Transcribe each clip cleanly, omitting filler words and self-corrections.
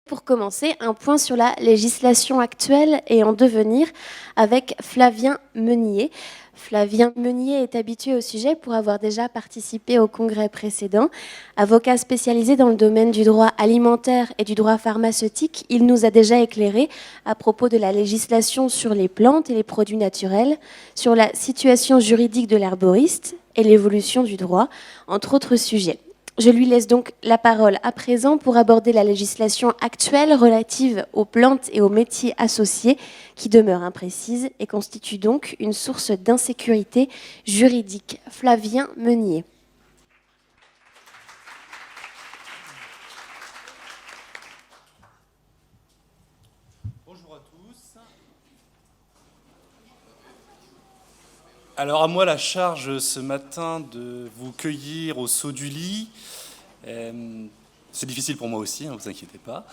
Pour commencer, un point sur la législation actuelle et en devenir avec Flavien Meunier. Flavien Meunier est habitué au sujet pour avoir déjà participé au congrès précédent. Avocat spécialisé dans le domaine du droit alimentaire et du droit pharmaceutique, il nous a déjà éclairé à propos de la législation sur les plantes et les produits naturels, sur la situation juridique de l'herboriste et l'évolution du droit, entre autres sujets. Je lui laisse donc la parole à présent pour aborder la législation actuelle relative aux plantes et aux métiers associés qui demeure imprécise et constitue donc une source d'insécurité juridique. Flavien Meunier. Bonjour à tous. Alors à moi la charge ce matin de vous cueillir au saut du lit. C'est difficile pour moi aussi, ne vous inquiétez pas.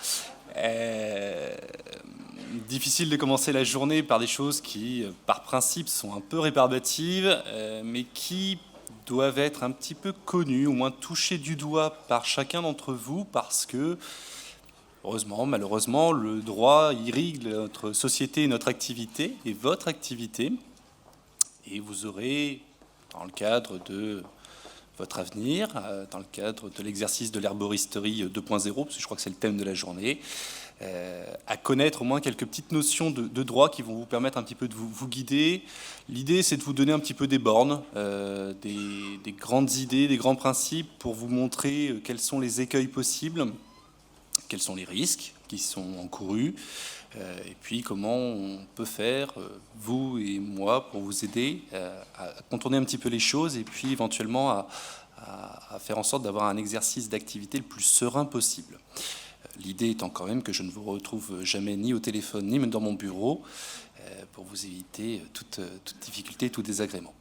Difficile de commencer la journée par des choses qui, par principe, sont un peu réparbatives, mais qui doivent être un petit peu connues, au moins touchées du doigt par chacun d'entre vous, parce que, heureusement, malheureusement, le droit irrigue notre société, notre activité, et votre activité. Et vous aurez, dans le cadre de votre avenir, dans le cadre de l'exercice de l'herboristerie 2.0, parce que je crois que c'est le thème de la journée, à connaître au moins quelques petites notions de droit qui vont vous permettre un petit peu de vous guider. L'idée, c'est de vous donner un petit peu des bornes, des grandes idées, des grands principes pour vous montrer quels sont les écueils possibles, quels sont les risques qui sont encourus, et puis comment on peut faire, vous et moi, pour vous aider à contourner un petit peu les choses et puis éventuellement à faire en sorte d'avoir un exercice d'activité le plus serein possible. L'idée étant quand même que je ne vous retrouve jamais ni au téléphone ni même dans mon bureau pour vous éviter toute difficulté, tout désagrément.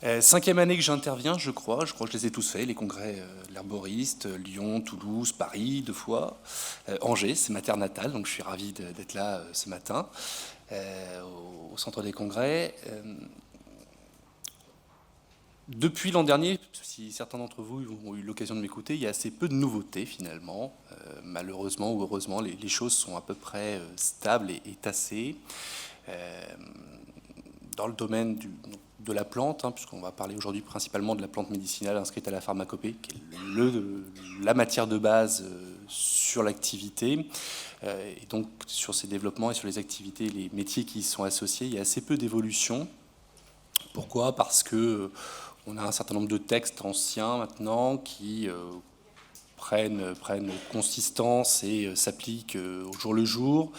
5e année que j'interviens, je crois que je les ai tous faits, les congrès l'herboriste, Lyon, Toulouse, Paris, 2 fois, Angers, c'est ma terre natale, donc je suis ravi d'être là ce matin, au centre des congrès. Depuis l'an dernier, si certains d'entre vous ont eu l'occasion de m'écouter, il y a assez peu de nouveautés finalement. Malheureusement ou heureusement, les choses sont à peu près stables et tassées. Dans le domaine de la plante, puisqu'on va parler aujourd'hui principalement de la plante médicinale inscrite à la pharmacopée, qui est la matière de base sur l'activité, et donc sur ses développements et sur les activités, les métiers qui y sont associés, il y a assez peu d'évolution. Pourquoi ? Parce que on a un certain nombre de textes anciens maintenant qui prennent consistance et s'appliquent au jour le jour.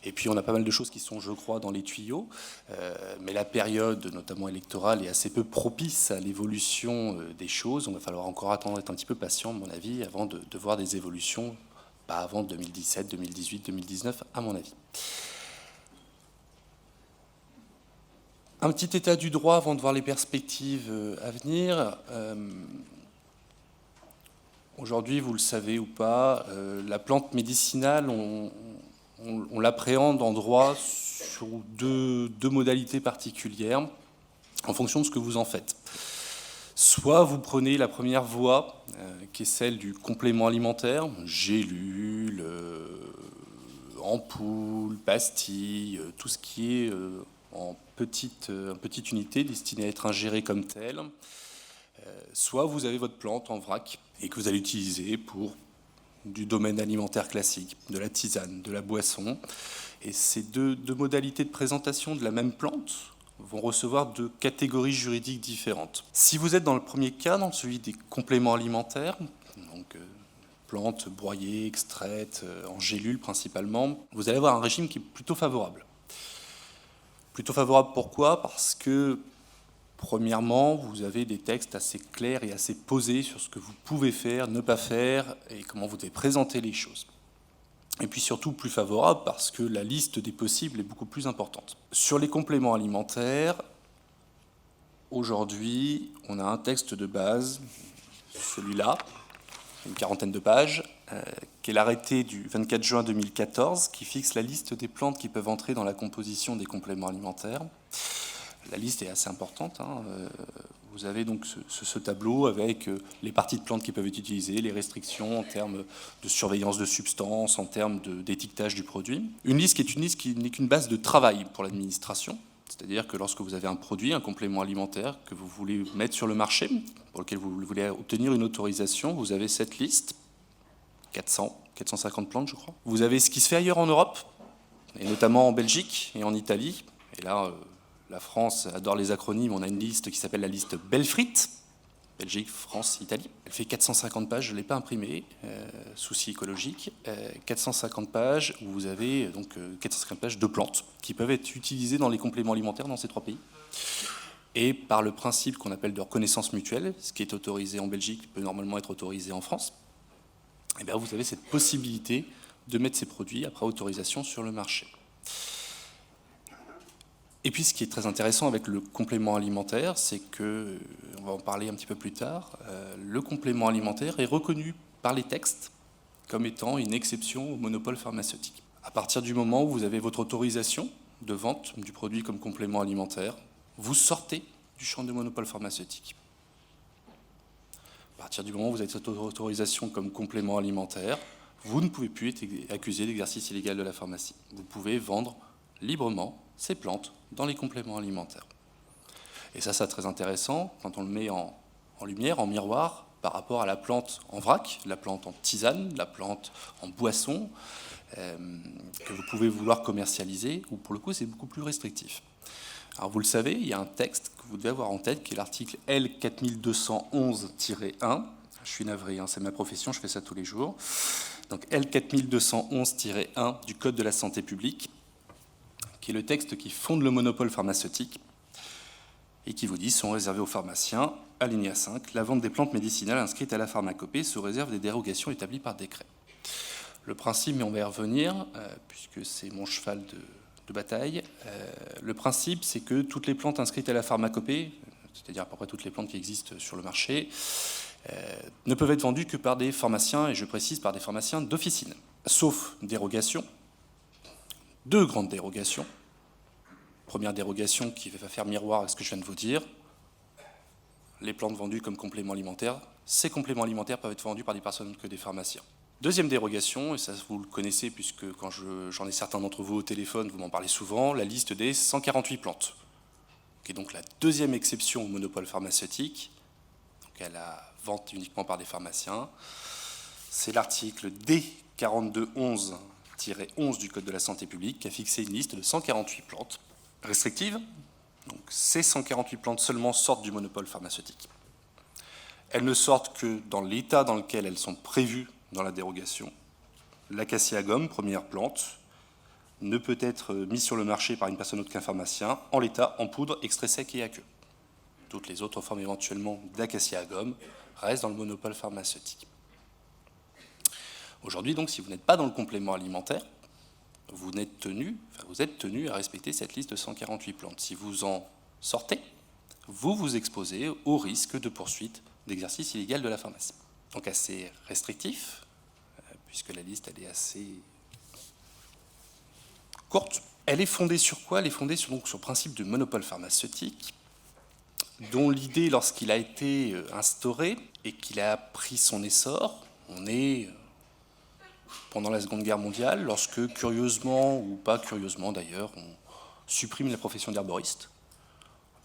Et puis on a pas mal de choses qui sont, je crois, dans les tuyaux. Mais la période, notamment électorale, est assez peu propice à l'évolution des choses. On va falloir encore attendre, être un petit peu patient, à mon avis, avant de voir des évolutions, pas avant 2017, 2018, 2019, à mon avis. Un petit état du droit avant de voir les perspectives à venir. Aujourd'hui, vous le savez ou pas, la plante médicinale, on l'appréhende en droit sur deux modalités particulières en fonction de ce que vous en faites. Soit vous prenez la première voie, qui est celle du complément alimentaire, gélules, ampoules, pastilles, tout ce qui est en petite unité destinée à être ingérée comme telle. Soit vous avez votre plante en vrac et que vous allez utiliser pour du domaine alimentaire classique, de la tisane, de la boisson. Et ces deux modalités de présentation de la même plante vont recevoir 2 catégories juridiques différentes. Si vous êtes dans le premier cas, dans celui des compléments alimentaires, donc plantes broyées, extraites, en gélules principalement, vous allez avoir un régime qui est plutôt favorable. Plutôt favorable pourquoi ? Parce que, premièrement, vous avez des textes assez clairs et assez posés sur ce que vous pouvez faire, ne pas faire, et comment vous devez présenter les choses. Et puis surtout plus favorable parce que la liste des possibles est beaucoup plus importante. Sur les compléments alimentaires, aujourd'hui, on a un texte de base, celui-là, une 40aine de pages, qui est l'arrêté du 24 juin 2014, qui fixe la liste des plantes qui peuvent entrer dans la composition des compléments alimentaires. La liste est assez importante. Vous avez donc ce tableau avec les parties de plantes qui peuvent être utilisées, les restrictions en termes de surveillance de substances, en termes d'étiquetage du produit. Une liste qui est une liste qui n'est qu'une base de travail pour l'administration. C'est-à-dire que lorsque vous avez un produit, un complément alimentaire que vous voulez mettre sur le marché, pour lequel vous voulez obtenir une autorisation, vous avez cette liste, 450 plantes je crois. Vous avez ce qui se fait ailleurs en Europe, et notamment en Belgique et en Italie. Et là, la France adore les acronymes, on a une liste qui s'appelle la liste Belfrit, Belgique, France, Italie. Elle fait 450 pages, je ne l'ai pas imprimée, souci écologique. 450 pages où vous avez donc 450 pages de plantes qui peuvent être utilisées dans les compléments alimentaires dans ces 3 pays. Et par le principe qu'on appelle de reconnaissance mutuelle, ce qui est autorisé en Belgique peut normalement être autorisé en France, et bien vous avez cette possibilité de mettre ces produits après autorisation sur le marché. Et puis ce qui est très intéressant avec le complément alimentaire, c'est que, on va en parler un petit peu plus tard, le complément alimentaire est reconnu par les textes comme étant une exception au monopole pharmaceutique. À partir du moment où vous avez votre autorisation de vente du produit comme complément alimentaire, vous sortez du champ du monopole pharmaceutique. À partir du moment où vous avez cette autorisation comme complément alimentaire, vous ne pouvez plus être accusé d'exercice illégal de la pharmacie. Vous pouvez vendre librement ces plantes dans les compléments alimentaires. Et ça, c'est très intéressant quand on le met en lumière, en miroir, par rapport à la plante en vrac, la plante en tisane, la plante en boisson, que vous pouvez vouloir commercialiser, où pour le coup, c'est beaucoup plus restrictif. Alors vous le savez, il y a un texte que vous devez avoir en tête, qui est l'article L4211-1. Je suis navré, c'est ma profession, je fais ça tous les jours. Donc L4211-1 du Code de la santé publique, qui est le texte qui fonde le monopole pharmaceutique et qui vous dit sont réservés aux pharmaciens, alinéa 5, la vente des plantes médicinales inscrites à la pharmacopée sous réserve des dérogations établies par décret. Le principe, mais on va y revenir, puisque c'est mon cheval de bataille, le principe, c'est que toutes les plantes inscrites à la pharmacopée, c'est-à-dire à peu près toutes les plantes qui existent sur le marché, ne peuvent être vendues que par des pharmaciens, et je précise par des pharmaciens d'officine, sauf dérogation. 2 grandes dérogations. Première dérogation qui va faire miroir à ce que je viens de vous dire. Les plantes vendues comme compléments alimentaires, ces compléments alimentaires peuvent être vendus par des personnes que des pharmaciens. Deuxième dérogation, et ça vous le connaissez puisque quand j'en ai certains d'entre vous au téléphone, vous m'en parlez souvent, la liste des 148 plantes, qui est donc la deuxième exception au monopole pharmaceutique, donc à la vente uniquement par des pharmaciens. C'est l'article D4211-11 du Code de la santé publique qui a fixé une liste de 148 plantes restrictives. Donc ces 148 plantes seulement sortent du monopole pharmaceutique. Elles ne sortent que dans l'état dans lequel elles sont prévues dans la dérogation. L'acacia gomme, première plante, ne peut être mise sur le marché par une personne autre qu'un pharmacien en l'état, en poudre, extrait sec et à queue. Toutes les autres formes éventuellement d'acacia gomme restent dans le monopole pharmaceutique. Aujourd'hui, donc, si vous n'êtes pas dans le complément alimentaire, vous êtes tenu à respecter cette liste de 148 plantes. Si vous en sortez, vous vous exposez au risque de poursuite d'exercice illégal de la pharmacie. Donc assez restrictif, puisque la liste elle est assez courte. Elle est fondée sur quoi? Elle est fondée sur le principe de monopole pharmaceutique, dont l'idée, lorsqu'il a été instauré et qu'il a pris son essor, on est pendant la Seconde Guerre mondiale, lorsque, curieusement, ou pas curieusement d'ailleurs, on supprime la profession d'herboriste,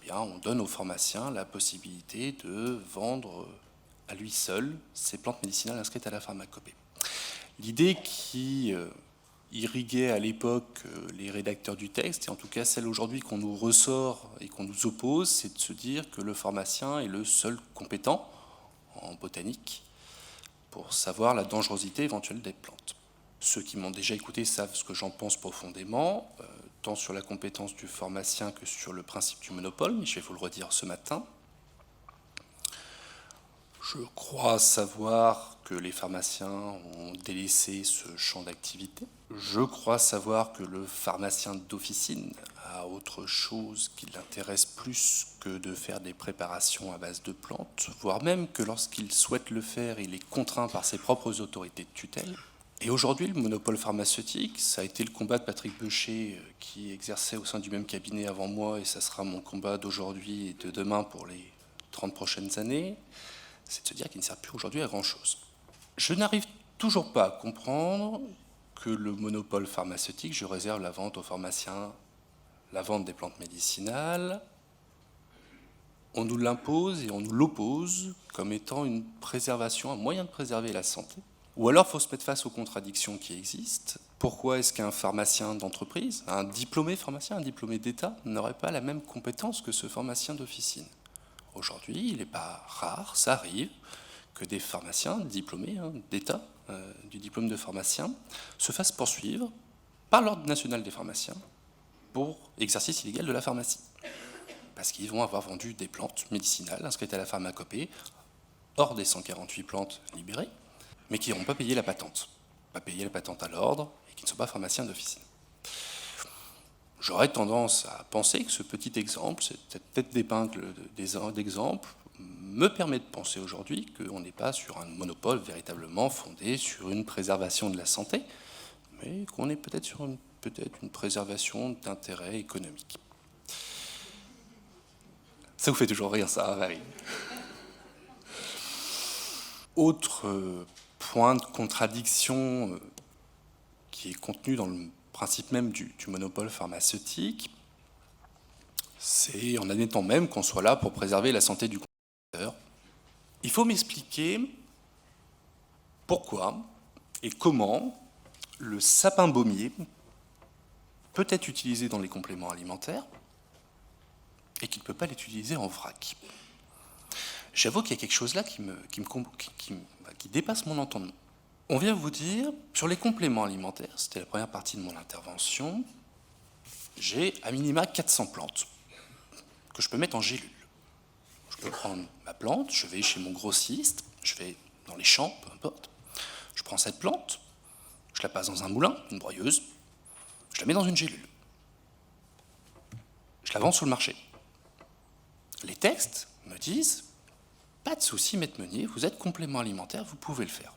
eh bien, on donne aux pharmaciens la possibilité de vendre à lui seul ces plantes médicinales inscrites à la pharmacopée. L'idée qui irriguait à l'époque les rédacteurs du texte, et en tout cas celle aujourd'hui qu'on nous ressort et qu'on nous oppose, c'est de se dire que le pharmacien est le seul compétent en botanique pour savoir la dangerosité éventuelle des plantes. Ceux qui m'ont déjà écouté savent ce que j'en pense profondément, tant sur la compétence du pharmacien que sur le principe du monopole, mais je vais vous le redire ce matin. Je crois savoir que les pharmaciens ont délaissé ce champ d'activité. Je crois savoir que le pharmacien d'officine a autre chose qui l'intéresse plus que de faire des préparations à base de plantes, voire même que lorsqu'il souhaite le faire, il est contraint par ses propres autorités de tutelle. Et aujourd'hui, le monopole pharmaceutique, ça a été le combat de Patrick Beuchet, qui exerçait au sein du même cabinet avant moi, et ça sera mon combat d'aujourd'hui et de demain pour les 30 prochaines années, c'est de se dire qu'il ne sert plus aujourd'hui à grand-chose. Je n'arrive toujours pas à comprendre que le monopole pharmaceutique, je réserve la vente aux pharmaciens, la vente des plantes médicinales, on nous l'impose et on nous l'oppose comme étant une préservation, un moyen de préserver la santé. Ou alors il faut se mettre face aux contradictions qui existent. Pourquoi est-ce qu'un pharmacien d'entreprise, un diplômé pharmacien, un diplômé d'État, n'aurait pas la même compétence que ce pharmacien d'officine? Aujourd'hui, il n'est pas rare, ça arrive, que des pharmaciens diplômés d'État, du diplôme de pharmacien, se fassent poursuivre par l'Ordre national des pharmaciens pour exercice illégal de la pharmacie. Parce qu'ils vont avoir vendu des plantes médicinales inscrites à la pharmacopée, hors des 148 plantes libérées, mais qui n'ont pas payé la patente. Pas payé la patente à l'ordre et qui ne sont pas pharmaciens d'officine. J'aurais tendance à penser que ce petit exemple, cette tête d'épingle d'exemple, me permet de penser aujourd'hui qu'on n'est pas sur un monopole véritablement fondé sur une préservation de la santé, mais qu'on est peut-être sur une préservation d'intérêts économiques. Ça vous fait toujours rire, ça, Valérie. Autre point de contradiction qui est contenu dans le principe même du monopole pharmaceutique, c'est en admettant même qu'on soit là pour préserver la santé du consommateur. Il faut m'expliquer pourquoi et comment le sapin baumier peut être utilisé dans les compléments alimentaires et qu'il ne peut pas l'utiliser en vrac. J'avoue qu'il y a quelque chose là qui dépasse mon entendement. On vient vous dire, sur les compléments alimentaires, c'était la première partie de mon intervention, j'ai à minima 400 plantes que je peux mettre en gélule. Je peux prendre ma plante, je vais chez mon grossiste, je vais dans les champs, peu importe. Je prends cette plante, je la passe dans un moulin, une broyeuse, je la mets dans une gélule. Je la vends sur le marché. Les textes me disent, pas de souci, maître Meunier, vous êtes complément alimentaire, vous pouvez le faire.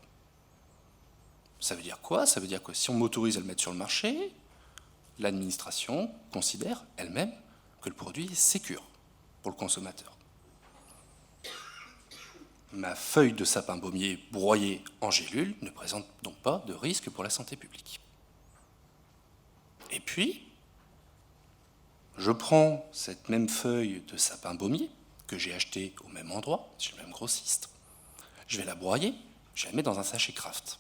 Ça veut dire quoi? Ça veut dire que si on m'autorise à le mettre sur le marché, l'administration considère elle-même que le produit est sécure pour le consommateur. Ma feuille de sapin baumier broyée en gélule ne présente donc pas de risque pour la santé publique. Et puis, je prends cette même feuille de sapin baumier que j'ai achetée au même endroit, chez le même grossiste, je vais la broyer, je la mets dans un sachet Kraft.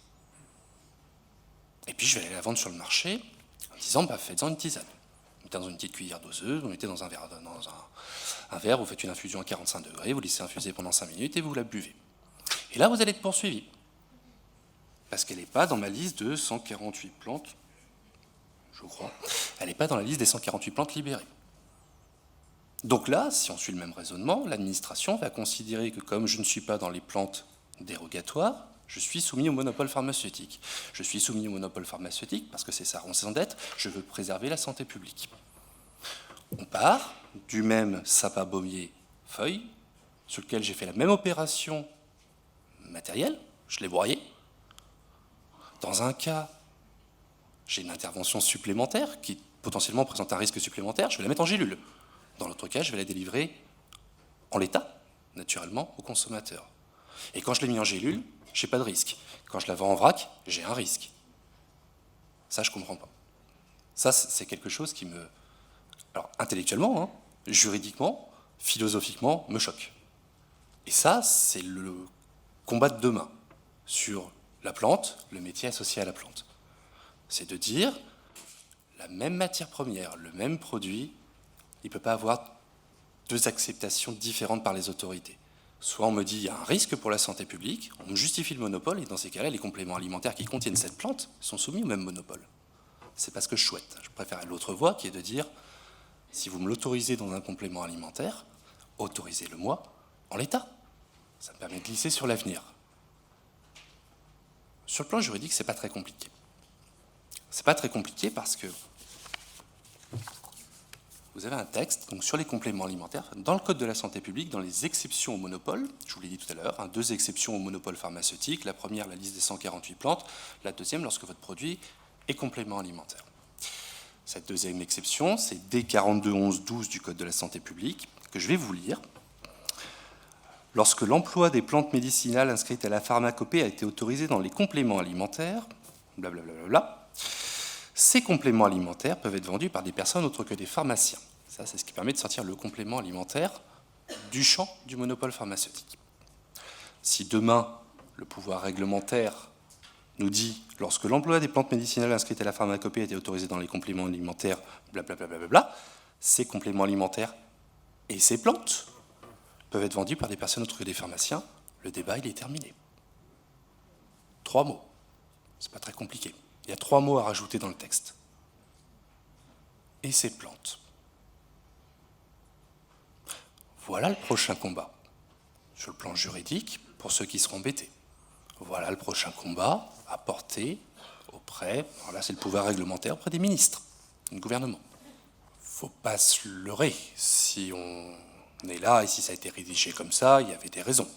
Et puis je vais aller la vendre sur le marché en disant, faites-en une tisane. Vous mettez dans une petite cuillère doseuse, vous mettez dans un verre, vous faites une infusion à 45 degrés, vous laissez infuser pendant 5 minutes et vous la buvez. Et là, vous allez être poursuivi. Parce qu'elle n'est pas dans ma liste de 148 plantes, je crois. Elle n'est pas dans la liste des 148 plantes libérées. Donc là, si on suit le même raisonnement, l'administration va considérer que comme je ne suis pas dans les plantes dérogatoires, je suis soumis au monopole pharmaceutique. Je suis soumis au monopole pharmaceutique parce que c'est sa raison d'être, je veux préserver la santé publique. On part du même sapin baumier feuille, sur lequel j'ai fait la même opération matérielle, je l'ai broyé. Dans un cas, j'ai une intervention supplémentaire qui potentiellement présente un risque supplémentaire, je vais la mettre en gélule. Dans l'autre cas, je vais la délivrer en l'état, naturellement, au consommateur. Et quand je l'ai mis en gélule, j'ai pas de risque. Quand je la vends en vrac, j'ai un risque. Ça, je comprends pas. Ça, c'est quelque chose qui me... Alors, intellectuellement, juridiquement, philosophiquement, me choque. Et ça, c'est le combat de demain sur la plante, le métier associé à la plante. C'est de dire, la même matière première, le même produit, il ne peut pas avoir deux acceptations différentes par les autorités. Soit on me dit qu'il y a un risque pour la santé publique, on me justifie le monopole, et dans ces cas-là, les compléments alimentaires qui contiennent cette plante sont soumis au même monopole. C'est pas ce que je souhaite. Je préfère l'autre voie qui est de dire, si vous me l'autorisez dans un complément alimentaire, autorisez-le-moi en l'état. Ça me permet de glisser sur l'avenir. Sur le plan juridique, c'est pas très compliqué. C'est pas très compliqué parce que vous avez un texte donc sur les compléments alimentaires dans le Code de la santé publique, dans les exceptions au monopole, je vous l'ai dit tout à l'heure, 2 exceptions au monopole pharmaceutique, la première, la liste des 148 plantes, la deuxième, lorsque votre produit est complément alimentaire. Cette deuxième exception, c'est D 42.11.12 du Code de la santé publique, que je vais vous lire. lorsque l'emploi des plantes médicinales inscrites à la pharmacopée a été autorisé dans les compléments alimentaires, blablabla, ces compléments alimentaires peuvent être vendus par des personnes autres que des pharmaciens. Ça, c'est ce qui permet de sortir le complément alimentaire du champ du monopole pharmaceutique. Si demain, le pouvoir réglementaire nous dit, lorsque l'emploi des plantes médicinales inscrites à la pharmacopée a été autorisé dans les compléments alimentaires, blablabla, ces compléments alimentaires et ces plantes peuvent être vendus par des personnes autres que des pharmaciens, le débat, il est terminé. 3 mots. C'est pas très compliqué. Il y a 3 mots à rajouter dans le texte. Et ces plantes. Voilà le prochain combat. Sur le plan juridique, pour ceux qui seront embêtés. Voilà le prochain combat à porter auprès, alors là c'est le pouvoir réglementaire, auprès des ministres, du gouvernement. Faut pas se leurrer. Si on est là et si ça a été rédigé comme ça, il y avait des raisons.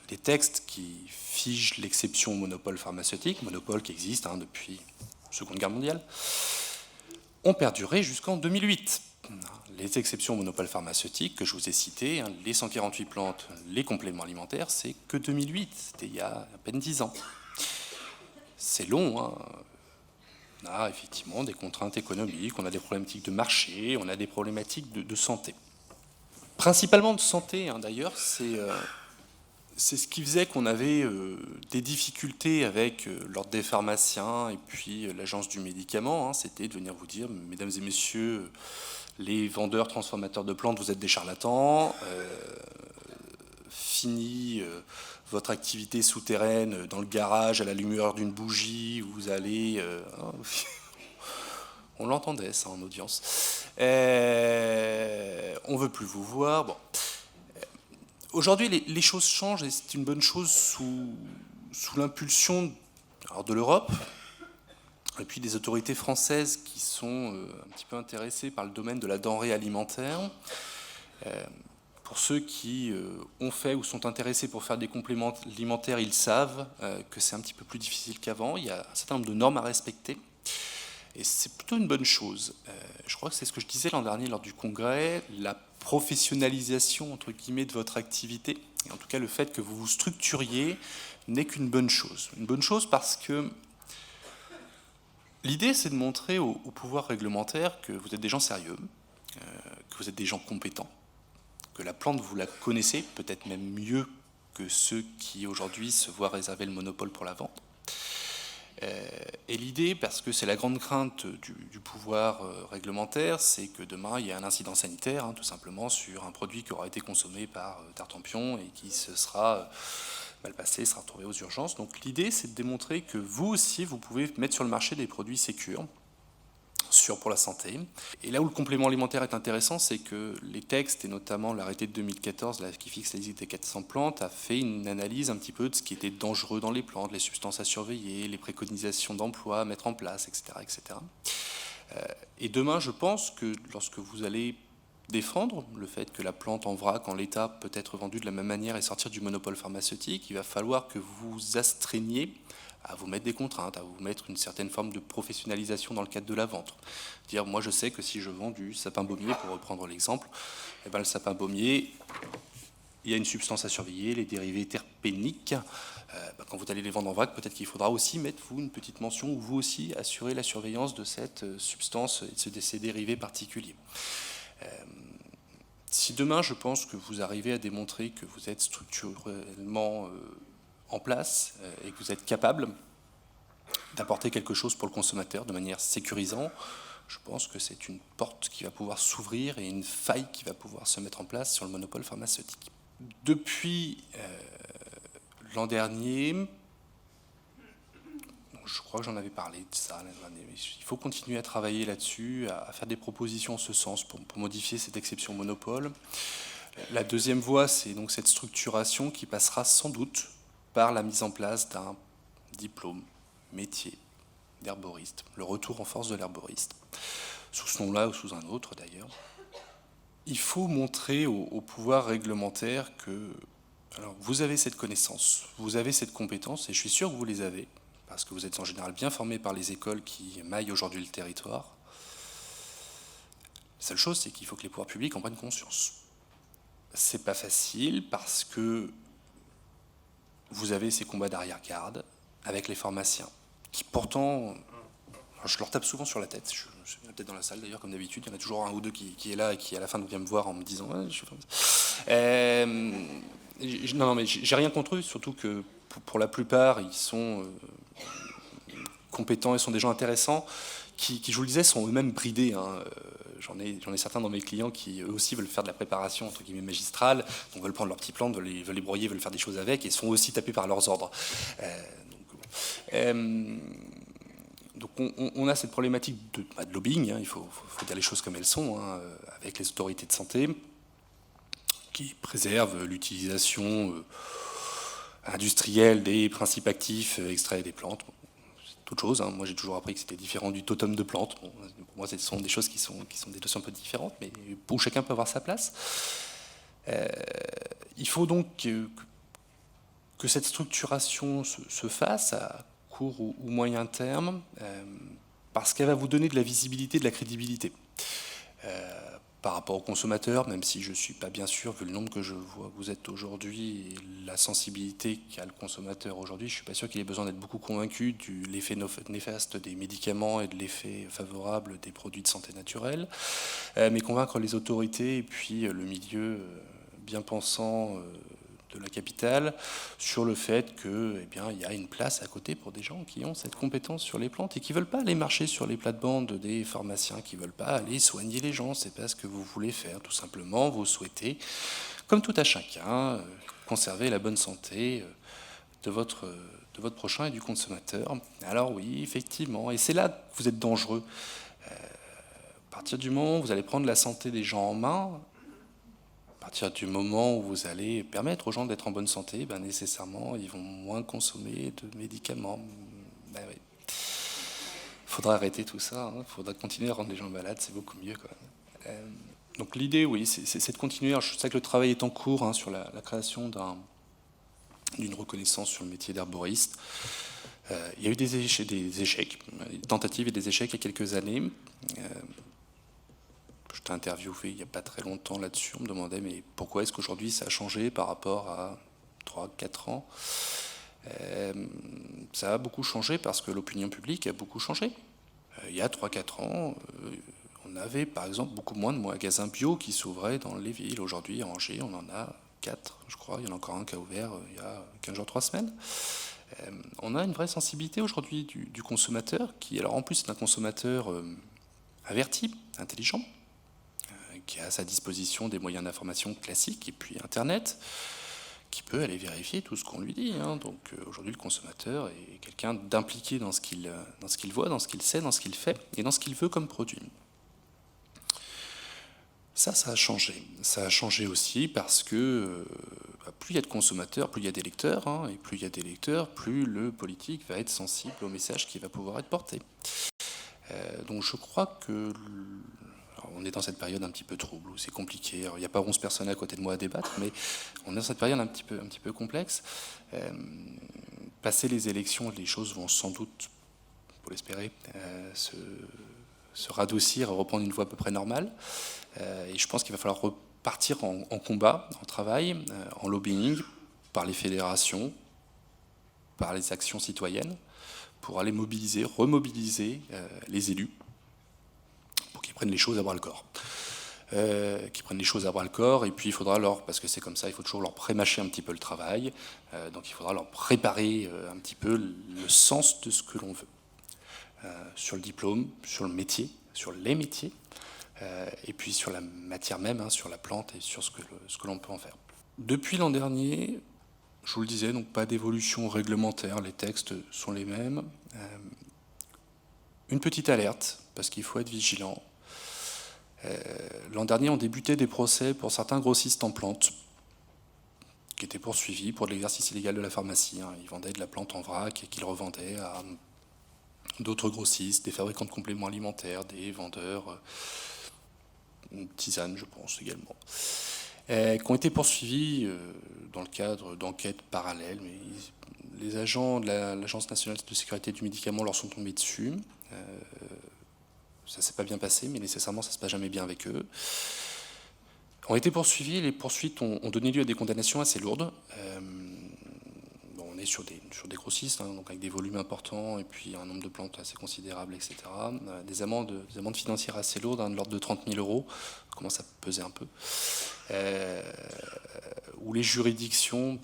Les textes qui figent l'exception au monopole pharmaceutique, monopole qui existe depuis la Seconde Guerre mondiale, ont perduré jusqu'en 2008. Les exceptions au monopole pharmaceutique que je vous ai citées, les 148 plantes, les compléments alimentaires, c'est que 2008, c'était il y a à peine 10 ans. C'est long, hein. On a effectivement des contraintes économiques, on a des problématiques de marché, on a des problématiques de santé. Principalement de santé, d'ailleurs, c'est ce qui faisait qu'on avait des difficultés avec l'ordre des pharmaciens et puis l'agence du médicament. C'était de venir vous dire, mesdames et messieurs, les vendeurs transformateurs de plantes, vous êtes des charlatans. Fini votre activité souterraine dans le garage à la lumière d'une bougie, vous allez... on l'entendait ça en audience. On ne veut plus vous voir. Bon. Aujourd'hui, les choses changent et c'est une bonne chose sous l'impulsion de l'Europe et puis des autorités françaises qui sont un petit peu intéressées par le domaine de la denrée alimentaire. Pour ceux qui ont fait ou sont intéressés pour faire des compléments alimentaires, ils savent que c'est un petit peu plus difficile qu'avant. Il y a un certain nombre de normes à respecter. Et c'est plutôt une bonne chose. Je crois que c'est ce que je disais l'an dernier lors du congrès, la professionnalisation, entre guillemets, de votre activité, et en tout cas le fait que vous vous structuriez, n'est qu'une bonne chose. Une bonne chose parce que l'idée, c'est de montrer au pouvoir réglementaire que vous êtes des gens sérieux, que vous êtes des gens compétents, que la plante, vous la connaissez, peut-être même mieux que ceux qui aujourd'hui se voient réserver le monopole pour la vente. Et l'idée, parce que c'est la grande crainte du pouvoir réglementaire, c'est que demain, il y a un incident sanitaire, tout simplement, sur un produit qui aura été consommé par Tartampion et qui se sera mal passé, sera retrouvé aux urgences. Donc l'idée, c'est de démontrer que vous aussi, vous pouvez mettre sur le marché des produits sécurs, sûrs pour la santé. Et là où le complément alimentaire est intéressant, c'est que les textes, et notamment l'arrêté de 2014 qui fixe la liste des 400 plantes, a fait une analyse un petit peu de ce qui était dangereux dans les plantes, les substances à surveiller, les préconisations d'emploi à mettre en place, etc. etc. Et demain, je pense que lorsque vous allez défendre le fait que la plante en vrac, en l'état, peut être vendue de la même manière et sortir du monopole pharmaceutique, il va falloir que vous astreigniez à vous mettre des contraintes, à vous mettre une certaine forme de professionnalisation dans le cadre de la vente. Dire, moi je sais que si je vends du sapin baumier, pour reprendre l'exemple, le sapin baumier, il y a une substance à surveiller, les dérivés terpéniques. Quand vous allez les vendre en vrac, peut-être qu'il faudra aussi mettre vous une petite mention où vous aussi assurez la surveillance de cette substance et de ces dérivés particuliers. Si demain, je pense que vous arrivez à démontrer que vous êtes structurellement en place et que vous êtes capable d'apporter quelque chose pour le consommateur de manière sécurisante, je pense que c'est une porte qui va pouvoir s'ouvrir et une faille qui va pouvoir se mettre en place sur le monopole pharmaceutique. Depuis l'an dernier, je crois que j'en avais parlé de ça l'année dernière, il faut continuer à travailler là-dessus, à faire des propositions en ce sens pour modifier cette exception monopole. La deuxième voie, c'est donc cette structuration qui passera sans doute par la mise en place d'un diplôme, métier d'herboriste, le retour en force de l'herboriste, sous ce nom-là ou sous un autre d'ailleurs. Il faut montrer au pouvoir réglementaire que alors, vous avez cette connaissance, vous avez cette compétence, et je suis sûr que vous les avez, parce que vous êtes en général bien formés par les écoles qui maillent aujourd'hui le territoire. La seule chose, c'est qu'il faut que les pouvoirs publics en prennent conscience. c'est pas facile parce que vous avez ces combats d'arrière-garde avec les pharmaciens, qui pourtant, je leur tape souvent sur la tête, je suis peut-être dans la salle d'ailleurs comme d'habitude, il y en a toujours un ou deux qui est là et qui à la fin vient me voir en me disant ouais, je suis non, mais j'ai rien contre eux, surtout que pour la plupart ils sont compétents et sont des gens intéressants qui, je vous le disais, sont eux-mêmes bridés. Hein. J'en ai certains dans mes clients qui eux aussi veulent faire de la préparation entre guillemets magistrale, donc veulent prendre leurs petits plantes, veulent les broyer, veulent faire des choses avec, et sont aussi tapés par leurs ordres. Donc on a cette problématique de lobbying, hein, il faut dire les choses comme elles sont, hein, avec les autorités de santé, qui préservent l'utilisation industrielle des principes actifs extraits des plantes. C'est autre chose, hein. Moi j'ai toujours appris que c'était différent du totem de plantes. Bon, pour moi ce sont des choses qui sont des notions un peu différentes, mais où chacun peut avoir sa place. Il faut donc que cette structuration se fasse à court ou moyen terme, parce qu'elle va vous donner de la visibilité, de la crédibilité par rapport aux consommateurs, même si je ne suis pas bien sûr, vu le nombre que je vois que vous êtes aujourd'hui et la sensibilité qu'a le consommateur aujourd'hui, je ne suis pas sûr qu'il ait besoin d'être beaucoup convaincu de l'effet néfaste des médicaments et de l'effet favorable des produits de santé naturelle, mais convaincre les autorités et puis le milieu bien pensant de la capitale sur le fait que, eh bien, il y a une place à côté pour des gens qui ont cette compétence sur les plantes et qui ne veulent pas aller marcher sur les plates-bandes des pharmaciens, qui ne veulent pas aller soigner les gens. C'est pas ce que vous voulez faire, tout simplement. Vous souhaitez, comme tout à chacun, conserver la bonne santé de votre prochain et du consommateur. Alors oui, effectivement, et c'est là que vous êtes dangereux. À partir du moment où vous allez prendre la santé des gens en main, à partir du moment où vous allez permettre aux gens d'être en bonne santé, ben nécessairement, ils vont moins consommer de médicaments. Ben oui. Il faudra arrêter tout ça, il faudra continuer à rendre les gens malades, c'est beaucoup mieux, quoi. Donc l'idée, oui, c'est de continuer. Alors, je sais que le travail est en cours hein, sur la création d'une reconnaissance sur le métier d'herboriste. Il y a eu des échecs, des tentatives et des échecs il y a quelques années. Je t'ai interviewé il n'y a pas très longtemps là-dessus. On me demandait mais pourquoi est-ce qu'aujourd'hui ça a changé par rapport à 3-4 ans. Ça a beaucoup changé parce que l'opinion publique a beaucoup changé. Il y a 3-4 ans, on avait par exemple beaucoup moins de magasins bio qui s'ouvraient dans les villes. Aujourd'hui, à Angers, on en a 4, je crois. Il y en a encore un qui a ouvert il y a 15 jours, 3 semaines. On a une vraie sensibilité aujourd'hui du consommateur qui, alors en plus, est un consommateur averti, intelligent, qui a à sa disposition des moyens d'information classiques et puis Internet, qui peut aller vérifier tout ce qu'on lui dit. Hein. Donc aujourd'hui, le consommateur est quelqu'un d'impliqué dans ce qu'il voit, dans ce qu'il sait, dans ce qu'il fait et dans ce qu'il veut comme produit. Ça a changé. Ça a changé aussi parce que plus il y a de consommateurs, plus il y a des lecteurs, hein, et plus il y a des lecteurs, plus le politique va être sensible au message qui va pouvoir être porté. Donc je crois que on est dans cette période un petit peu trouble, où c'est compliqué. Alors, il n'y a pas 11 personnes à côté de moi à débattre, mais on est dans cette période un petit peu complexe. Passer les élections, les choses vont sans doute, pour l'espérer, se radoucir et reprendre une voie à peu près normale. Et je pense qu'il va falloir repartir en combat, en travail, en lobbying, par les fédérations, par les actions citoyennes, pour aller mobiliser, remobiliser les élus, pour qu'ils prennent les choses à bras le corps. Qui prennent les choses à bras le corps, et puis il faudra parce que c'est comme ça, il faut toujours leur prémâcher un petit peu le travail, donc il faudra leur préparer un petit peu le sens de ce que l'on veut, sur le diplôme, sur le métier, sur les métiers, et puis sur la matière même, hein, sur la plante et sur ce que l'on peut en faire. Depuis l'an dernier, je vous le disais, donc pas d'évolution réglementaire, les textes sont les mêmes. Une petite alerte, parce qu'il faut être vigilant. L'an dernier, on débutait des procès pour certains grossistes en plantes, qui étaient poursuivis pour de l'exercice illégal de la pharmacie. Hein. Ils vendaient de la plante en vrac et qu'ils revendaient à d'autres grossistes, des fabricants de compléments alimentaires, des vendeurs, tisanes, je pense également, qui ont été poursuivis dans le cadre d'enquêtes parallèles. Mais les agents de l'Agence nationale de sécurité du médicament leur sont tombés dessus. Ça ne s'est pas bien passé, mais nécessairement ça ne se passe jamais bien avec eux. ont été poursuivis. Les poursuites ont donné lieu à des condamnations assez lourdes. On est sur des grossistes, hein, donc avec des volumes importants et puis un nombre de plantes assez considérable, etc. Des amendes financières assez lourdes, hein, de l'ordre de 30 000 euros, commence à peser un peu. Où les juridictions,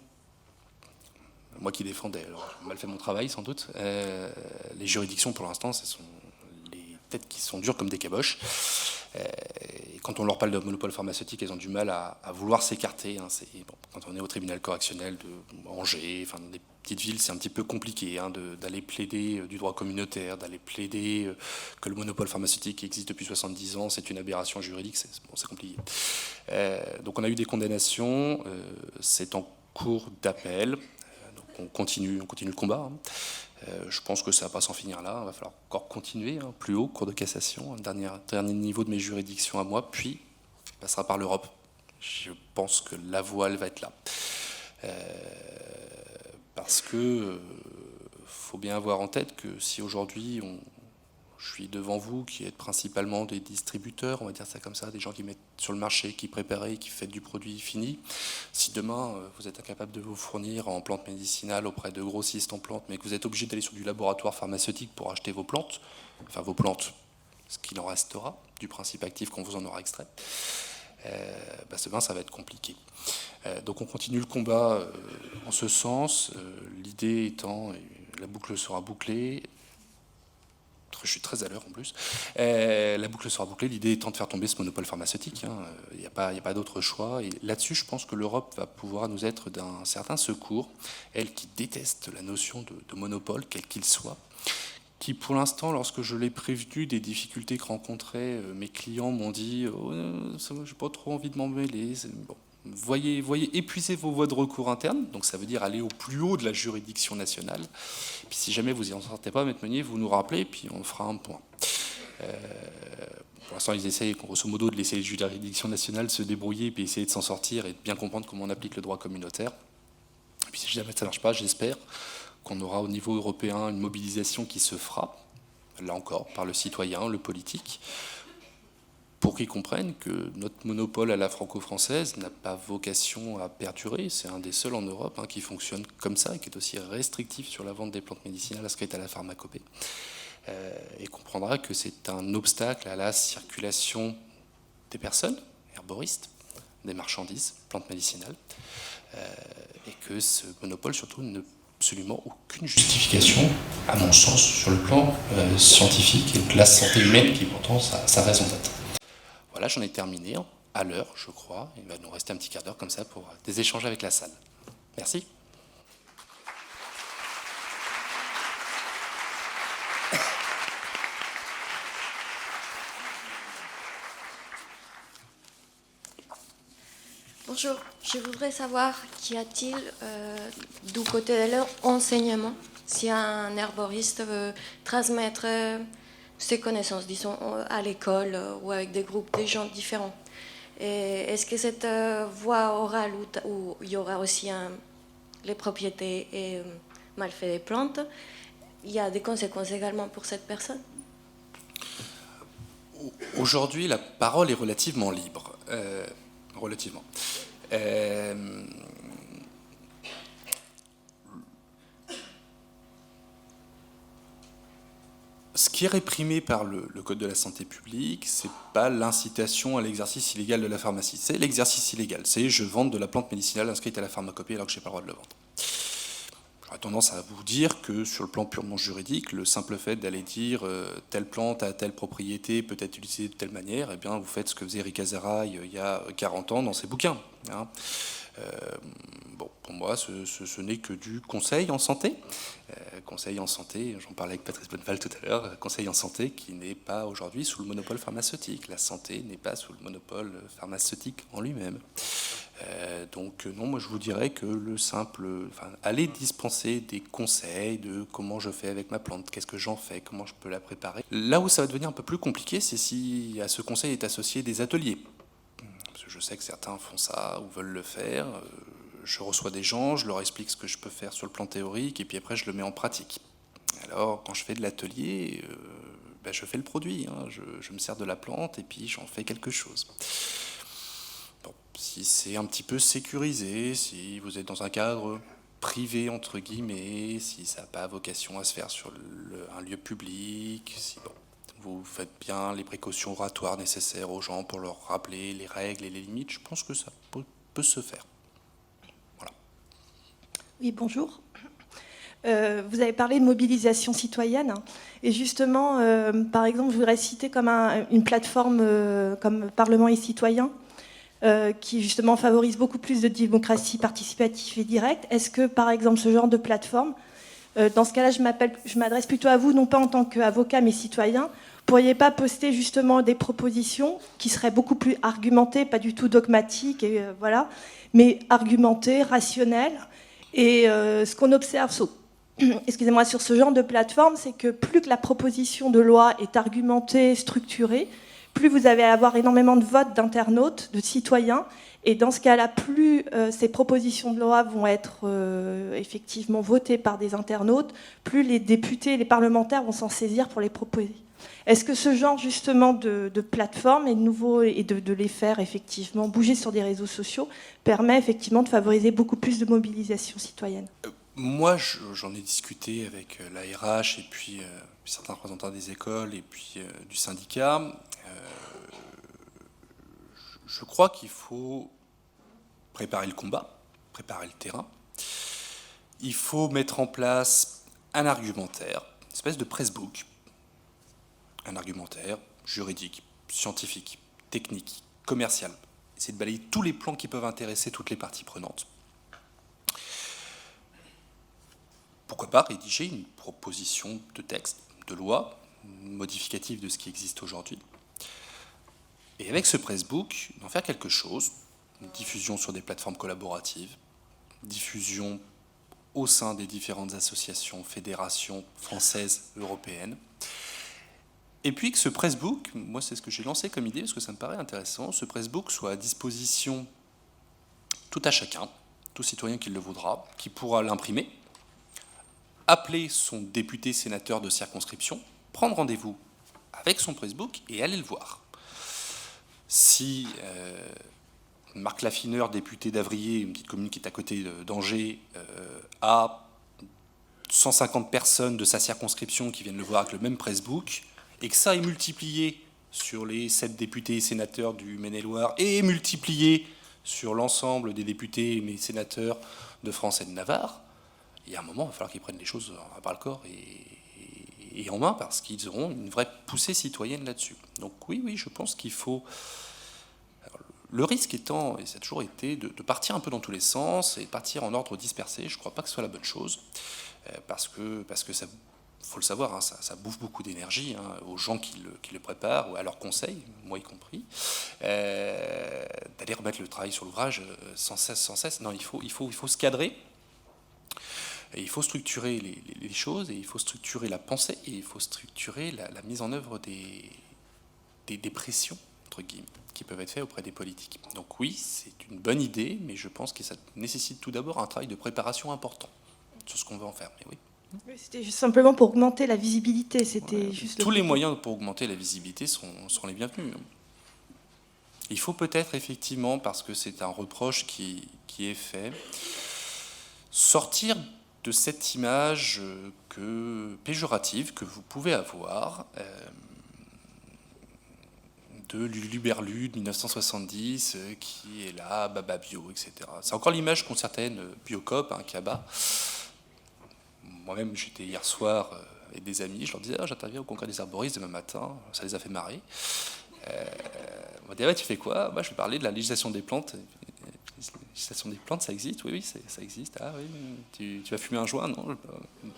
moi qui défendais, alors j'ai mal fait mon travail sans doute, les juridictions pour l'instant, ce sont les têtes qui sont dures comme des caboches. Et quand on leur parle de monopole pharmaceutique, elles ont du mal à vouloir s'écarter. Hein. Bon, quand on est au tribunal correctionnel de Angers, enfin, dans des petites villes, c'est un petit peu compliqué, hein, d'aller plaider du droit communautaire, d'aller plaider que le monopole pharmaceutique existe depuis 70 ans, c'est une aberration juridique, c'est compliqué. Donc on a eu des condamnations, c'est en cours d'appel, donc on continue le combat. Hein. Je pense que ça ne va pas s'en finir là, il va falloir encore continuer, hein, plus haut, cour de cassation, dernier niveau de mes juridictions à moi, puis passera par l'Europe. Je pense que la voie, elle va être là. Parce que faut bien avoir en tête que si aujourd'hui je suis devant vous, qui êtes principalement des distributeurs, on va dire ça comme ça, des gens qui mettent sur le marché, qui préparent, qui font du produit fini. Si demain, vous êtes incapable de vous fournir en plantes médicinales auprès de grossistes en plantes, mais que vous êtes obligé d'aller sur du laboratoire pharmaceutique pour acheter vos plantes, ce qu'il en restera, du principe actif qu'on vous en aura extrait, demain, ça va être compliqué. Donc on continue le combat en ce sens, l'idée étant, la boucle sera bouclée, je suis très à l'heure en plus. La boucle sera bouclée, l'idée étant de faire tomber ce monopole pharmaceutique. Il n'y a pas d'autre choix. Et là-dessus, je pense que l'Europe va pouvoir nous être d'un certain secours. Elle qui déteste la notion de monopole, quel qu'il soit, qui pour l'instant, lorsque je l'ai prévenu des difficultés que rencontraient mes clients, m'ont dit « Oh, je n'ai pas trop envie de m'en mêler. » Bon. Voyez épuiser vos voies de recours internes, donc ça veut dire aller au plus haut de la juridiction nationale. Puis si jamais vous n'y en sortez pas, Maître Meunier, vous nous rappelez, puis on fera un point. Pour l'instant, ils essayent, grosso modo, de laisser les juridictions nationales se débrouiller, puis essayer de s'en sortir et de bien comprendre comment on applique le droit communautaire. Et puis si jamais ça ne marche pas, j'espère qu'on aura au niveau européen une mobilisation qui se fera, là encore, par le citoyen, le politique, pour qu'ils comprennent que notre monopole à la franco-française n'a pas vocation à perdurer. C'est un des seuls en Europe qui fonctionne comme ça, et qui est aussi restrictif sur la vente des plantes médicinales inscrites à la pharmacopée. Et comprendra que c'est un obstacle à la circulation des personnes, herboristes, des marchandises, plantes médicinales, et que ce monopole surtout n'a absolument aucune justification, à mon sens, sur le plan scientifique et de la santé humaine qui pourtant sa raison d'être. Voilà, j'en ai terminé à l'heure, je crois. Il va nous rester un petit quart d'heure comme ça pour des échanges avec la salle. Merci. Bonjour, je voudrais savoir qu'y a-t-il du côté de l'enseignement, si un herboriste veut transmettre ses connaissances, disons, à l'école ou avec des groupes de gens différents. Est-ce que cette voie orale où il y aura aussi les propriétés et malfaits des plantes, il y a des conséquences également pour cette personne? Aujourd'hui, la parole est relativement libre. Relativement. Ce qui est réprimé par le Code de la santé publique, c'est pas l'incitation à l'exercice illégal de la pharmacie. C'est l'exercice illégal. C'est je vends de la plante médicinale inscrite à la pharmacopée alors que je n'ai pas le droit de le vendre. J'aurais tendance à vous dire que sur le plan purement juridique, le simple fait d'aller dire telle plante a telle propriété peut être utilisée de telle manière, eh bien vous faites ce que faisait Eric Azaraï il y a 40 ans dans ses bouquins. Hein. Bon, pour moi, ce n'est que du conseil en santé. Conseil en santé, j'en parlais avec Patrice Bonneval tout à l'heure, conseil en santé qui n'est pas aujourd'hui sous le monopole pharmaceutique. La santé n'est pas sous le monopole pharmaceutique en lui-même. Donc non, moi je vous dirais que aller dispenser des conseils de comment je fais avec ma plante, qu'est-ce que j'en fais, comment je peux la préparer. Là où ça va devenir un peu plus compliqué, c'est si à ce conseil est associé des ateliers. Parce que je sais que certains font ça ou veulent le faire. Je reçois des gens, je leur explique ce que je peux faire sur le plan théorique et puis après je le mets en pratique. Alors quand je fais de l'atelier, je fais le produit, hein. Je me sers de la plante et puis j'en fais quelque chose. Bon, si c'est un petit peu sécurisé, si vous êtes dans un cadre privé, entre guillemets, si ça n'a pas vocation à se faire sur un lieu public, si vous faites bien les précautions oratoires nécessaires aux gens pour leur rappeler les règles et les limites, je pense que ça peut se faire. Voilà. Oui, bonjour. Vous avez parlé de mobilisation citoyenne et justement, par exemple, je voudrais citer comme une plateforme comme Parlement et Citoyens qui justement favorise beaucoup plus de démocratie participative et directe. Est-ce que, par exemple, ce genre de plateforme, dans ce cas-là, je m'adresse plutôt à vous, non pas en tant qu'avocat, mais citoyen, pourriez pas poster justement des propositions qui seraient beaucoup plus argumentées, pas du tout dogmatiques, et, voilà, mais argumentées, rationnelles. Et ce qu'on observe excusez-moi, sur ce genre de plateforme, c'est que plus que la proposition de loi est argumentée, structurée, plus vous allez avoir énormément de votes d'internautes, de citoyens, et dans ce cas-là, plus ces propositions de loi vont être effectivement votées par des internautes, plus les députés et les parlementaires vont s'en saisir pour les proposer. Est-ce que ce genre justement de plateforme est nouveau et de les faire effectivement bouger sur des réseaux sociaux permet effectivement de favoriser beaucoup plus de mobilisation citoyenne ? Moi, j'en ai discuté avec l'ARH et puis certains représentants des écoles et puis du syndicat. Je crois qu'il faut préparer le combat, préparer le terrain. Il faut mettre en place un argumentaire, une espèce de pressbook, un argumentaire juridique, scientifique, technique, commercial. Essayer de balayer tous les plans qui peuvent intéresser toutes les parties prenantes. Pourquoi pas rédiger une proposition de texte, de loi, modificative de ce qui existe aujourd'hui. Et avec ce pressbook, d'en faire quelque chose, une diffusion sur des plateformes collaboratives, diffusion au sein des différentes associations, fédérations françaises, européennes. Et puis que ce pressbook, moi c'est ce que j'ai lancé comme idée, parce que ça me paraît intéressant, ce pressbook soit à disposition tout à chacun, tout citoyen qui le voudra, qui pourra l'imprimer, appeler son député sénateur de circonscription, prendre rendez-vous avec son pressbook et aller le voir. Si Marc Laffineur, député d'Avrier, une petite commune qui est à côté d'Angers, a 150 personnes de sa circonscription qui viennent le voir avec le même pressbook, et que ça est multiplié sur les 7 députés et sénateurs du Maine-et-Loire, et multiplié sur l'ensemble des députés et sénateurs de France et de Navarre, il y a un moment, il va falloir qu'ils prennent les choses à bras-le-corps et en main, parce qu'ils auront une vraie poussée citoyenne là-dessus. Donc oui, je pense qu'il faut... Alors, le risque étant, et ça a toujours été, de partir un peu dans tous les sens, et de partir en ordre dispersé. Je ne crois pas que ce soit la bonne chose, parce que ça, faut le savoir, hein, ça bouffe beaucoup d'énergie aux gens qui le préparent, ou à leurs conseils, moi y compris, d'aller remettre le travail sur l'ouvrage sans cesse. Non, il faut se cadrer. Et il faut structurer les choses, et il faut structurer la pensée, et il faut structurer la mise en œuvre des pressions, entre guillemets, qui peuvent être faites auprès des politiques. Donc oui, c'est une bonne idée, mais je pense que ça nécessite tout d'abord un travail de préparation important sur ce qu'on veut en faire. Mais oui. C'était juste simplement pour augmenter la visibilité. C'était juste tous les moyens pour augmenter la visibilité sont les bienvenus. Il faut peut-être effectivement, parce que c'est un reproche qui est fait, sortir de cette image péjorative que vous pouvez avoir de l'Uberlu de 1970 qui est là, baba bio, etc. C'est encore l'image qu'ont certaines biocop, Kaba. Moi-même, j'étais hier soir avec des amis, je leur disais j'interviens au congrès des arboristes demain matin, ça les a fait marrer. On m'a dit tu fais quoi ? Moi, je vais parler de la législation des plantes. La législation des plantes, ça existe ? Oui, ça existe. Ah oui, tu vas fumer un joint ? Non,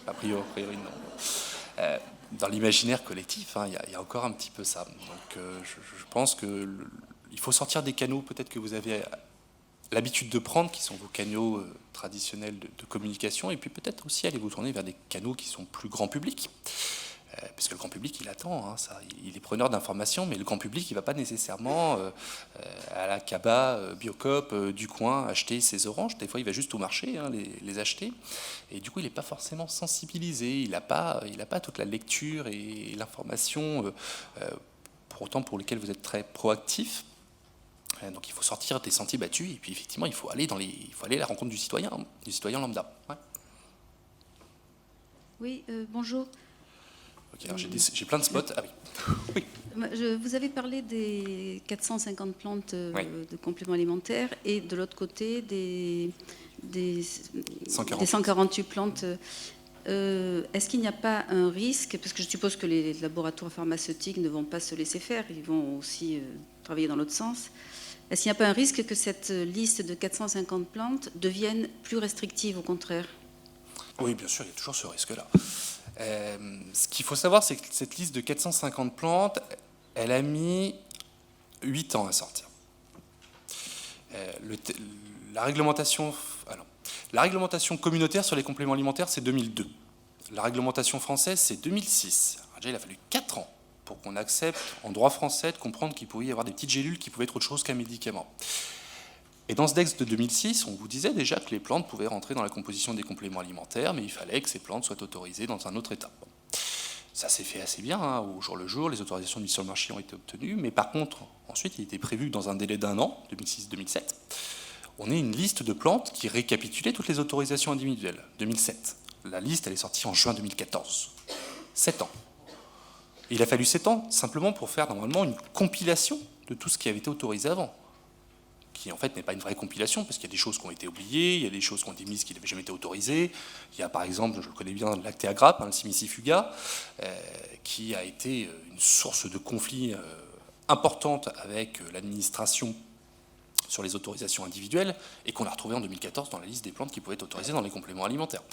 a priori non. Dans l'imaginaire collectif, il y a encore un petit peu ça. Donc je pense qu'il faut sortir des canaux peut-être que vous avez l'habitude de prendre, qui sont vos canaux traditionnels de communication, et puis peut-être aussi aller vous tourner vers des canaux qui sont plus grand public. Parce que le grand public, il attend, il est preneur d'informations, mais le grand public, il ne va pas nécessairement à la Kaba, Biocop, du coin, acheter ses oranges. Des fois, il va juste au marché les acheter. Et du coup, il n'est pas forcément sensibilisé, il n'a pas toute la lecture et l'information, pour autant pour lesquelles vous êtes très proactif. Donc il faut sortir des sentiers battus, et puis effectivement, il faut aller à la rencontre du citoyen lambda. Ouais. Oui, bonjour. Okay, alors j'ai plein de spots. Ah oui. Oui. Vous avez parlé des 450 plantes oui. de compléments alimentaires et de l'autre côté des 148 plantes. Est-ce qu'il n'y a pas un risque, parce que je suppose que les laboratoires pharmaceutiques ne vont pas se laisser faire, ils vont aussi travailler dans l'autre sens. Est-ce qu'il n'y a pas un risque que cette liste de 450 plantes devienne plus restrictive, au contraire ? Oui, bien sûr, il y a toujours ce risque-là. Ce qu'il faut savoir, c'est que cette liste de 450 plantes, elle a mis 8 ans à sortir. La réglementation communautaire sur les compléments alimentaires, c'est 2002. La réglementation française, c'est 2006. Alors déjà, il a fallu 4 ans pour qu'on accepte, en droit français, de comprendre qu'il pouvait y avoir des petites gélules qui pouvaient être autre chose qu'un médicament. Et dans ce texte de 2006, on vous disait déjà que les plantes pouvaient rentrer dans la composition des compléments alimentaires, mais il fallait que ces plantes soient autorisées dans un autre état. Bon. Ça s'est fait assez bien, hein, au jour le jour, les autorisations de mise sur le marché ont été obtenues, mais par contre, ensuite, il était prévu que dans un délai d'1 an, 2006-2007, on ait une liste de plantes qui récapitulait toutes les autorisations individuelles. 2007. La liste, elle est sortie en juin 2014. 7 ans. Et il a fallu 7 ans simplement pour faire normalement une compilation de tout ce qui avait été autorisé avant, qui en fait n'est pas une vraie compilation, parce qu'il y a des choses qui ont été oubliées, il y a des choses qui ont été mises qui n'avaient jamais été autorisées. Il y a par exemple, je le connais bien, l'actéagrappe, le simicifuga, qui a été une source de conflit importante avec l'administration sur les autorisations individuelles, et qu'on a retrouvé en 2014 dans la liste des plantes qui pouvaient être autorisées dans les compléments alimentaires.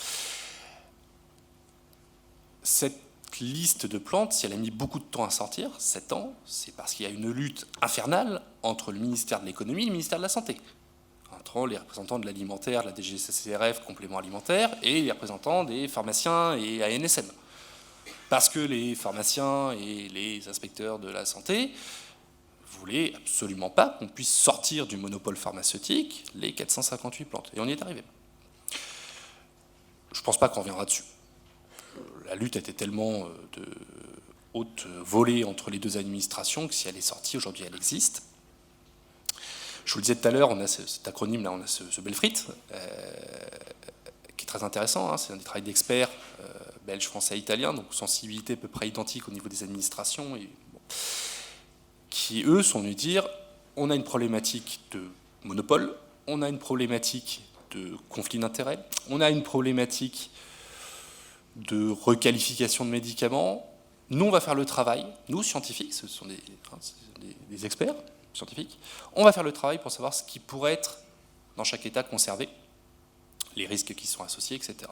Cette liste de plantes, si elle a mis beaucoup de temps à sortir, 7 ans, c'est parce qu'il y a une lutte infernale entre le ministère de l'économie et le ministère de la santé, entre les représentants de l'alimentaire, de la DGCCRF, compléments alimentaires, et les représentants des pharmaciens et ANSM. Parce que les pharmaciens et les inspecteurs de la santé voulaient absolument pas qu'on puisse sortir du monopole pharmaceutique les 458 plantes. Et on y est arrivé. Je ne pense pas qu'on reviendra dessus. La lutte était tellement de haute volée entre les deux administrations que si elle est sortie, aujourd'hui elle existe. Je vous le disais tout à l'heure, on a cet acronyme-là, on a ce Belfrit, qui est très intéressant, hein, c'est un des travaux d'experts belges, français et italiens, donc sensibilité à peu près identique au niveau des administrations, et, bon, qui eux sont venus dire, on a une problématique de monopole, on a une problématique de conflit d'intérêts, on a une problématique de requalification de médicaments. Nous, on va faire le travail, nous, scientifiques, ce sont des experts scientifiques, on va faire le travail pour savoir ce qui pourrait être dans chaque État conservé, les risques qui sont associés, etc.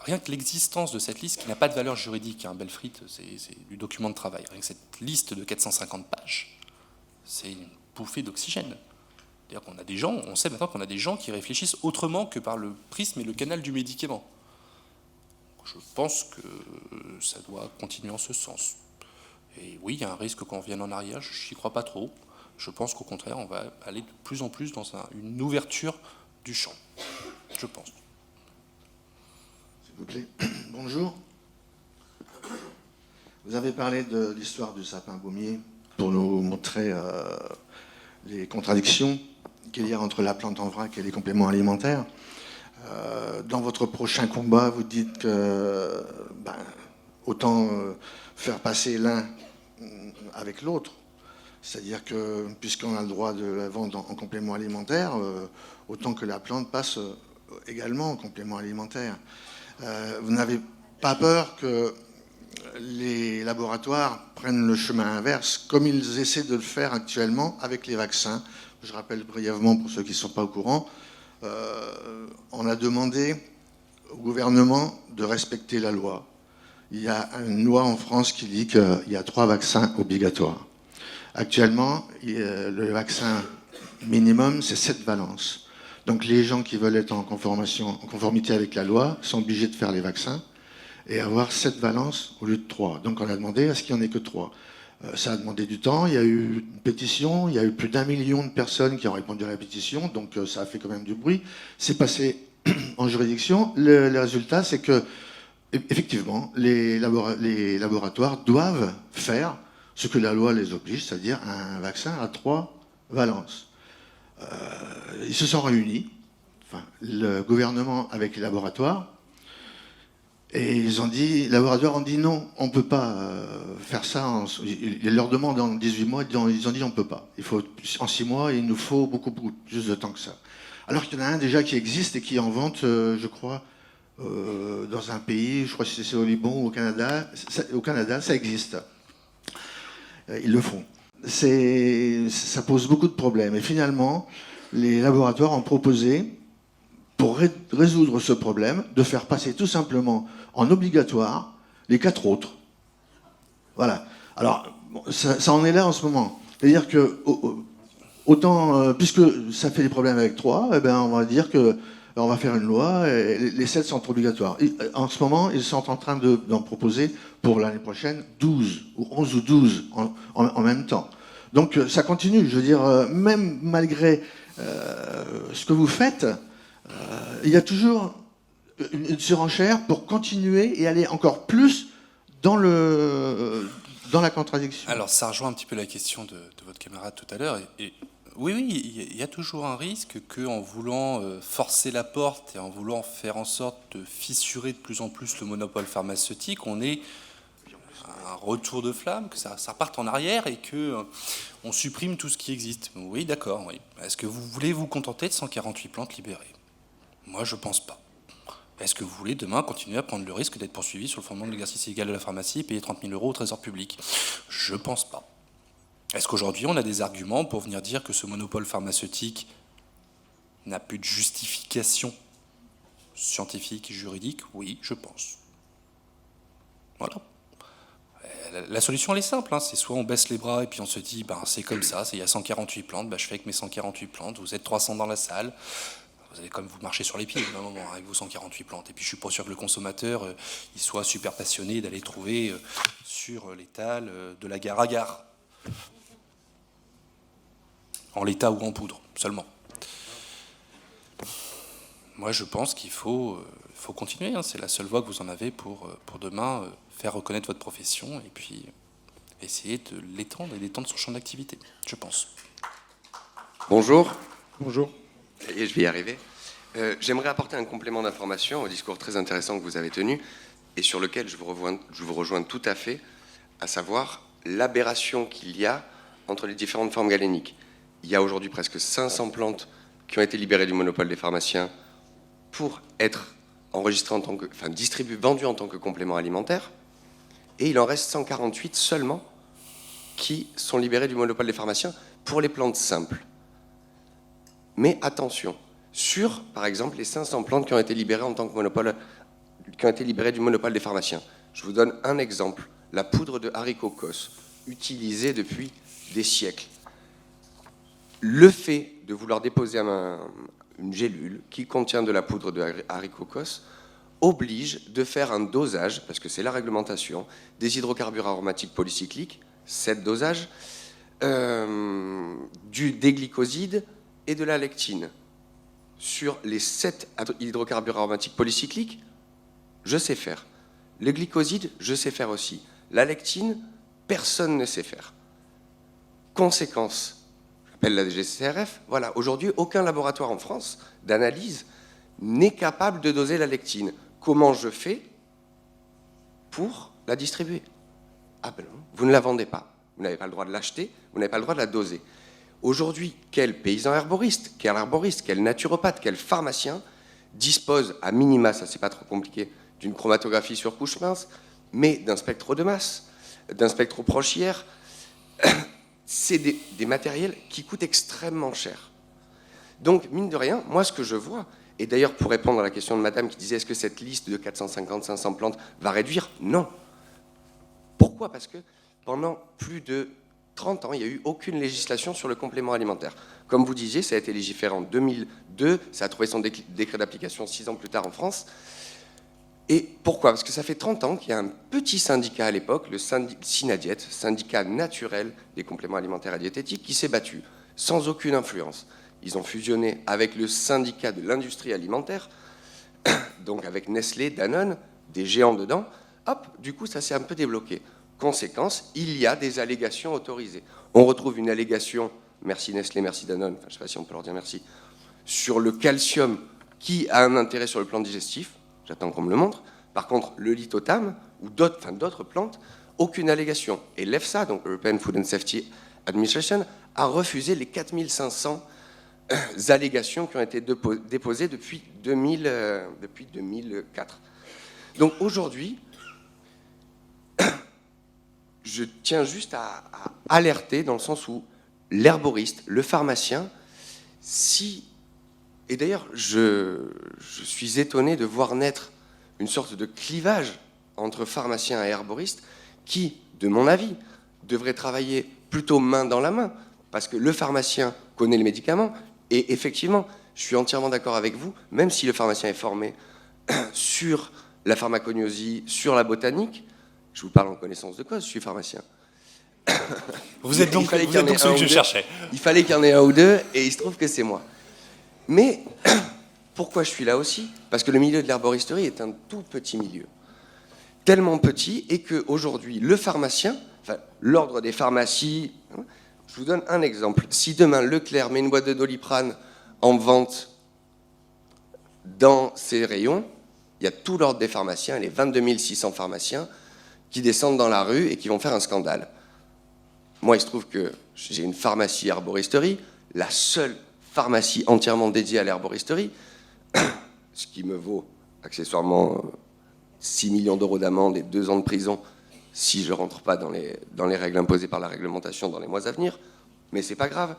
Rien que l'existence de cette liste, qui n'a pas de valeur juridique, hein, Belfrit, c'est du document de travail, rien que cette liste de 450 pages, c'est une bouffée d'oxygène. C'est-à-dire qu'on a des gens, on sait maintenant qu'on a des gens qui réfléchissent autrement que par le prisme et le canal du médicament. Je pense que ça doit continuer en ce sens. Et oui, il y a un risque qu'on revienne en arrière, je n'y crois pas trop. Je pense qu'au contraire, on va aller de plus en plus dans une ouverture du champ. Je pense. S'il vous plaît. Bonjour. Vous avez parlé de l'histoire du sapin baumier pour nous montrer les contradictions qu'il y a entre la plante en vrac et les compléments alimentaires. Dans votre prochain combat, vous dites que autant faire passer l'un avec l'autre. C'est-à-dire que, puisqu'on a le droit de la vendre en complément alimentaire, autant que la plante passe également en complément alimentaire. Vous n'avez pas peur que les laboratoires prennent le chemin inverse, comme ils essaient de le faire actuellement avec les vaccins. Je rappelle brièvement, pour ceux qui ne sont pas au courant, on a demandé au gouvernement de respecter la loi. Il y a une loi en France qui dit qu'il y a 3 vaccins obligatoires. Actuellement, le vaccin minimum, c'est 7 valences. Donc les gens qui veulent être en conformité avec la loi sont obligés de faire les vaccins et avoir 7 valences au lieu de 3. Donc on a demandé à ce qu'il n'y en ait que 3. Ça a demandé du temps, il y a eu une pétition, il y a eu plus d'1 million de personnes qui ont répondu à la pétition, donc ça a fait quand même du bruit. C'est passé en juridiction. Le résultat, c'est que, effectivement, les laboratoires doivent faire ce que la loi les oblige, c'est-à-dire un vaccin à 3 Valence. Ils se sont réunis, enfin, le gouvernement avec les laboratoires, et les laboratoires ont dit non, on ne peut pas faire ça. Ils leur demandent en 18 mois, ils ont dit on ne peut pas. Il faut, en 6 mois, il nous faut beaucoup plus de temps que ça. Alors qu'il y en a un déjà qui existe et qui en vente, je crois, dans un pays, je crois que c'est au Liban ou au Canada. Au Canada, ça existe. Ils le font. Ça pose beaucoup de problèmes. Et finalement, les laboratoires ont proposé, pour résoudre ce problème, de faire passer tout simplement en obligatoire les 4 autres. Voilà. Alors, ça en est là en ce moment. C'est-à-dire que, autant, puisque ça fait des problèmes avec 3, eh ben, on va dire que on va faire une loi, et les 7 sont obligatoires. En ce moment, ils sont en train d'en proposer pour l'année prochaine 12, ou 11 ou 12 en même temps. Donc ça continue, je veux dire, même malgré ce que vous faites, il y a toujours une surenchère pour continuer et aller encore plus dans la contradiction. Alors ça rejoint un petit peu la question de votre camarade tout à l'heure. Et oui, il y a toujours un risque qu'en voulant forcer la porte et en voulant faire en sorte de fissurer de plus en plus le monopole pharmaceutique, on ait un retour de flamme, que ça reparte en arrière et qu'on supprime tout ce qui existe. Oui, d'accord, oui. Est-ce que vous voulez vous contenter de 148 plantes libérées? Moi, je pense pas. Est-ce que vous voulez demain continuer à prendre le risque d'être poursuivi sur le fondement de l'exercice illégal de la pharmacie et payer 30 000 € au trésor public? Je pense pas. Est-ce qu'aujourd'hui, on a des arguments pour venir dire que ce monopole pharmaceutique n'a plus de justification scientifique et juridique? Oui, je pense. Voilà. La solution, elle est simple. Hein. C'est soit on baisse les bras et puis on se dit, c'est comme ça, il y a 148 plantes, je fais avec mes 148 plantes, vous êtes 300 dans la salle, vous allez comme vous marcher sur les pieds d'un moment avec vos 148 plantes. Et puis je suis pas sûr que le consommateur il soit super passionné d'aller trouver sur l'étal de la gare à gare. En l'état ou en poudre, seulement. Moi, je pense qu'il faut continuer. Hein. C'est la seule voie que vous en avez pour demain faire reconnaître votre profession et puis essayer de l'étendre et d'étendre son champ d'activité, je pense. Bonjour. Bonjour. Et je vais y arriver. J'aimerais apporter un complément d'information au discours très intéressant que vous avez tenu et sur lequel je vous rejoins tout à fait, à savoir l'aberration qu'il y a entre les différentes formes galéniques. Il y a aujourd'hui presque 500 plantes qui ont été libérées du monopole des pharmaciens pour être enregistrées vendues en tant que complément alimentaire. Et il en reste 148 seulement qui sont libérées du monopole des pharmaciens pour les plantes simples. Mais attention, sur, par exemple, les 500 plantes qui ont été libérées en tant que monopole, qui ont été libérées du monopole des pharmaciens. Je vous donne un exemple, la poudre de haricots cos, utilisée depuis des siècles. Le fait de vouloir déposer une gélule qui contient de la poudre de haricots cos oblige de faire un dosage, parce que c'est la réglementation, des hydrocarbures aromatiques polycycliques, 7 dosages, des glycosides et de la lectine. Sur les 7 hydrocarbures aromatiques polycycliques, je sais faire. Le glycoside, je sais faire aussi. La lectine, personne ne sait faire. Conséquence, j'appelle la DGCCRF, voilà, aujourd'hui, aucun laboratoire en France d'analyse n'est capable de doser la lectine. Comment je fais pour la distribuer? Ah ben non, vous ne la vendez pas. Vous n'avez pas le droit de l'acheter, vous n'avez pas le droit de la doser. Aujourd'hui, quel paysan herboriste, quel naturopathe, quel pharmacien dispose à minima, ça c'est pas trop compliqué, d'une chromatographie sur couche mince, mais d'un spectro de masse, d'un spectroproche IR. C'est des matériels qui coûtent extrêmement cher. Donc, mine de rien, moi ce que je vois, et d'ailleurs pour répondre à la question de madame qui disait est-ce que cette liste de 450-500 plantes va réduire? Non. Pourquoi? Parce que pendant plus de 30 ans, il n'y a eu aucune législation sur le complément alimentaire. Comme vous disiez, ça a été légiféré en 2002, ça a trouvé son décret d'application 6 ans plus tard en France. Et pourquoi? Parce que ça fait 30 ans qu'il y a un petit syndicat à l'époque, le Synadiet, syndicat naturel des compléments alimentaires et diététiques, qui s'est battu sans aucune influence. Ils ont fusionné avec le syndicat de l'industrie alimentaire, donc avec Nestlé, Danone, des géants dedans. Hop, du coup, ça s'est un peu débloqué. Conséquence, il y a des allégations autorisées. On retrouve une allégation merci Nestlé, merci Danone, enfin, je ne sais pas si on peut leur dire merci, sur le calcium qui a un intérêt sur le plan digestif, j'attends qu'on me le montre. Par contre, le lithotam ou d'autres plantes, aucune allégation. Et l'EFSA, donc European Food and Safety Administration, a refusé les 4500 allégations qui ont été déposées depuis 2004. Donc aujourd'hui, je tiens juste à alerter dans le sens où l'herboriste, le pharmacien, et d'ailleurs je suis étonné de voir naître une sorte de clivage entre pharmacien et herboriste qui, de mon avis, devrait travailler plutôt main dans la main, parce que le pharmacien connaît les médicaments, et effectivement, je suis entièrement d'accord avec vous, même si le pharmacien est formé sur la pharmacognosie, sur la botanique, je vous parle en connaissance de cause, je suis pharmacien. Vous êtes donc celui que je cherchais. Il fallait qu'il y en ait un ou deux, et il se trouve que c'est moi. Mais pourquoi je suis là aussi? Parce que le milieu de l'herboristerie est un tout petit milieu. Tellement petit, et qu'aujourd'hui, le pharmacien, enfin, l'ordre des pharmacies, je vous donne un exemple. Si demain, Leclerc met une boîte de Doliprane en vente dans ses rayons, il y a tout l'ordre des pharmaciens, les 22 600 pharmaciens, qui descendent dans la rue et qui vont faire un scandale. Moi, il se trouve que j'ai une pharmacie herboristerie, la seule pharmacie entièrement dédiée à l'herboristerie, ce qui me vaut accessoirement 6 millions d'euros d'amende et 2 ans de prison si je ne rentre pas dans les règles imposées par la réglementation dans les mois à venir. Mais c'est pas grave.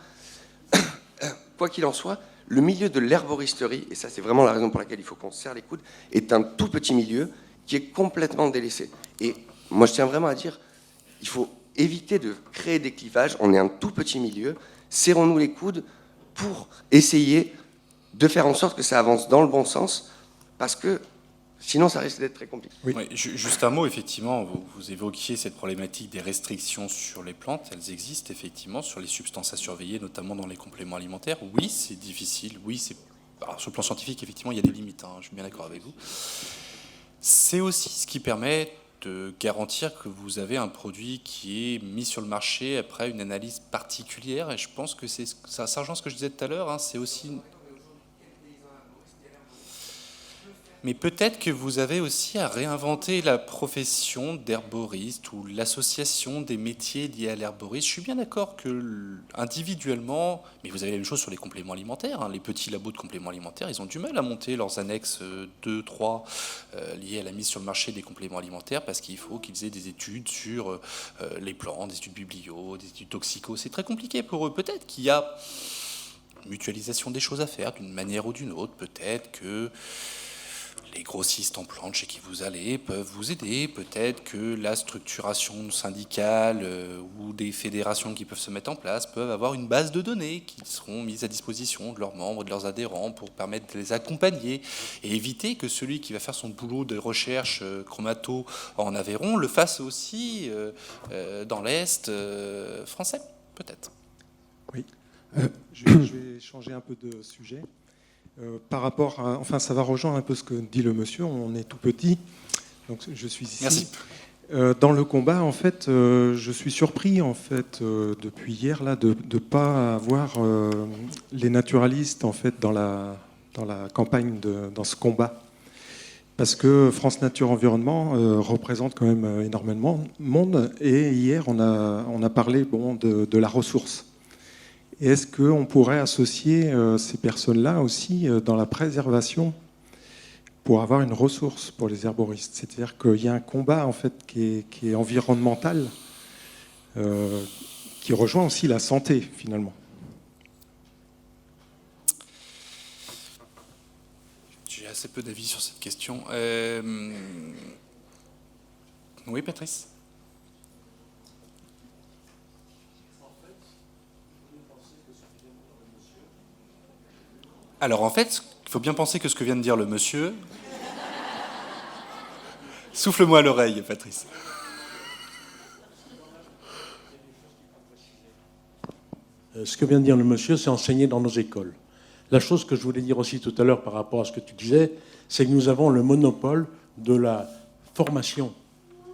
Quoi qu'il en soit, le milieu de l'herboristerie, et ça c'est vraiment la raison pour laquelle il faut qu'on se serre les coudes, est un tout petit milieu qui est complètement délaissé. Et moi je tiens vraiment à dire, il faut éviter de créer des clivages, on est un tout petit milieu, serrons-nous les coudes pour essayer de faire en sorte que ça avance dans le bon sens, parce que sinon ça risque d'être très compliqué. Oui. Oui, juste un mot, effectivement, vous évoquiez cette problématique des restrictions sur les plantes, elles existent effectivement, sur les substances à surveiller, notamment dans les compléments alimentaires. Oui, c'est difficile, oui, alors, sur le plan scientifique, effectivement, il y a des limites, hein, je suis bien d'accord avec vous. C'est aussi ce qui permet de garantir que vous avez un produit qui est mis sur le marché après une analyse particulière, et je pense que ça rejoint ce que je disais tout à l'heure, hein, c'est aussi... Mais peut-être que vous avez aussi à réinventer la profession d'herboriste ou l'association des métiers liés à l'herboriste. Je suis bien d'accord que individuellement, mais vous avez la même chose sur les compléments alimentaires, hein, les petits labos de compléments alimentaires, ils ont du mal à monter leurs annexes 2, 3 liées à la mise sur le marché des compléments alimentaires parce qu'il faut qu'ils aient des études sur les plantes, des études biblio, des études toxico. C'est très compliqué pour eux. Peut-être qu'il y a une mutualisation des choses à faire d'une manière ou d'une autre. Peut-être que les grossistes en plantes chez qui vous allez peuvent vous aider. Peut-être que la structuration syndicale ou des fédérations qui peuvent se mettre en place peuvent avoir une base de données qui seront mises à disposition de leurs membres, de leurs adhérents pour permettre de les accompagner et éviter que celui qui va faire son boulot de recherche chromato en Aveyron le fasse aussi dans l'Est français, peut-être. Oui, je vais changer un peu de sujet. Par rapport à, enfin, ça va rejoindre un peu ce que dit le monsieur. On est tout petit, donc je suis ici. Merci. Dans le combat, en fait, je suis surpris, en fait, depuis hier là, de ne pas avoir les naturalistes, en fait, dans la campagne, dans ce combat, parce que France Nature Environnement représente quand même énormément de monde. Et hier, on a parlé, de la ressource. Et est-ce qu'on pourrait associer ces personnes-là aussi dans la préservation pour avoir une ressource pour les herboristes? C'est-à-dire qu'il y a un combat en fait qui est environnemental, qui rejoint aussi la santé finalement. J'ai assez peu d'avis sur cette question. Oui, Patrice? Alors en fait, il faut bien penser que ce que vient de dire le monsieur... Souffle-moi à l'oreille, Patrice. Ce que vient de dire le monsieur, c'est enseigné dans nos écoles. La chose que je voulais dire aussi tout à l'heure par rapport à ce que tu disais, c'est que nous avons le monopole de la formation.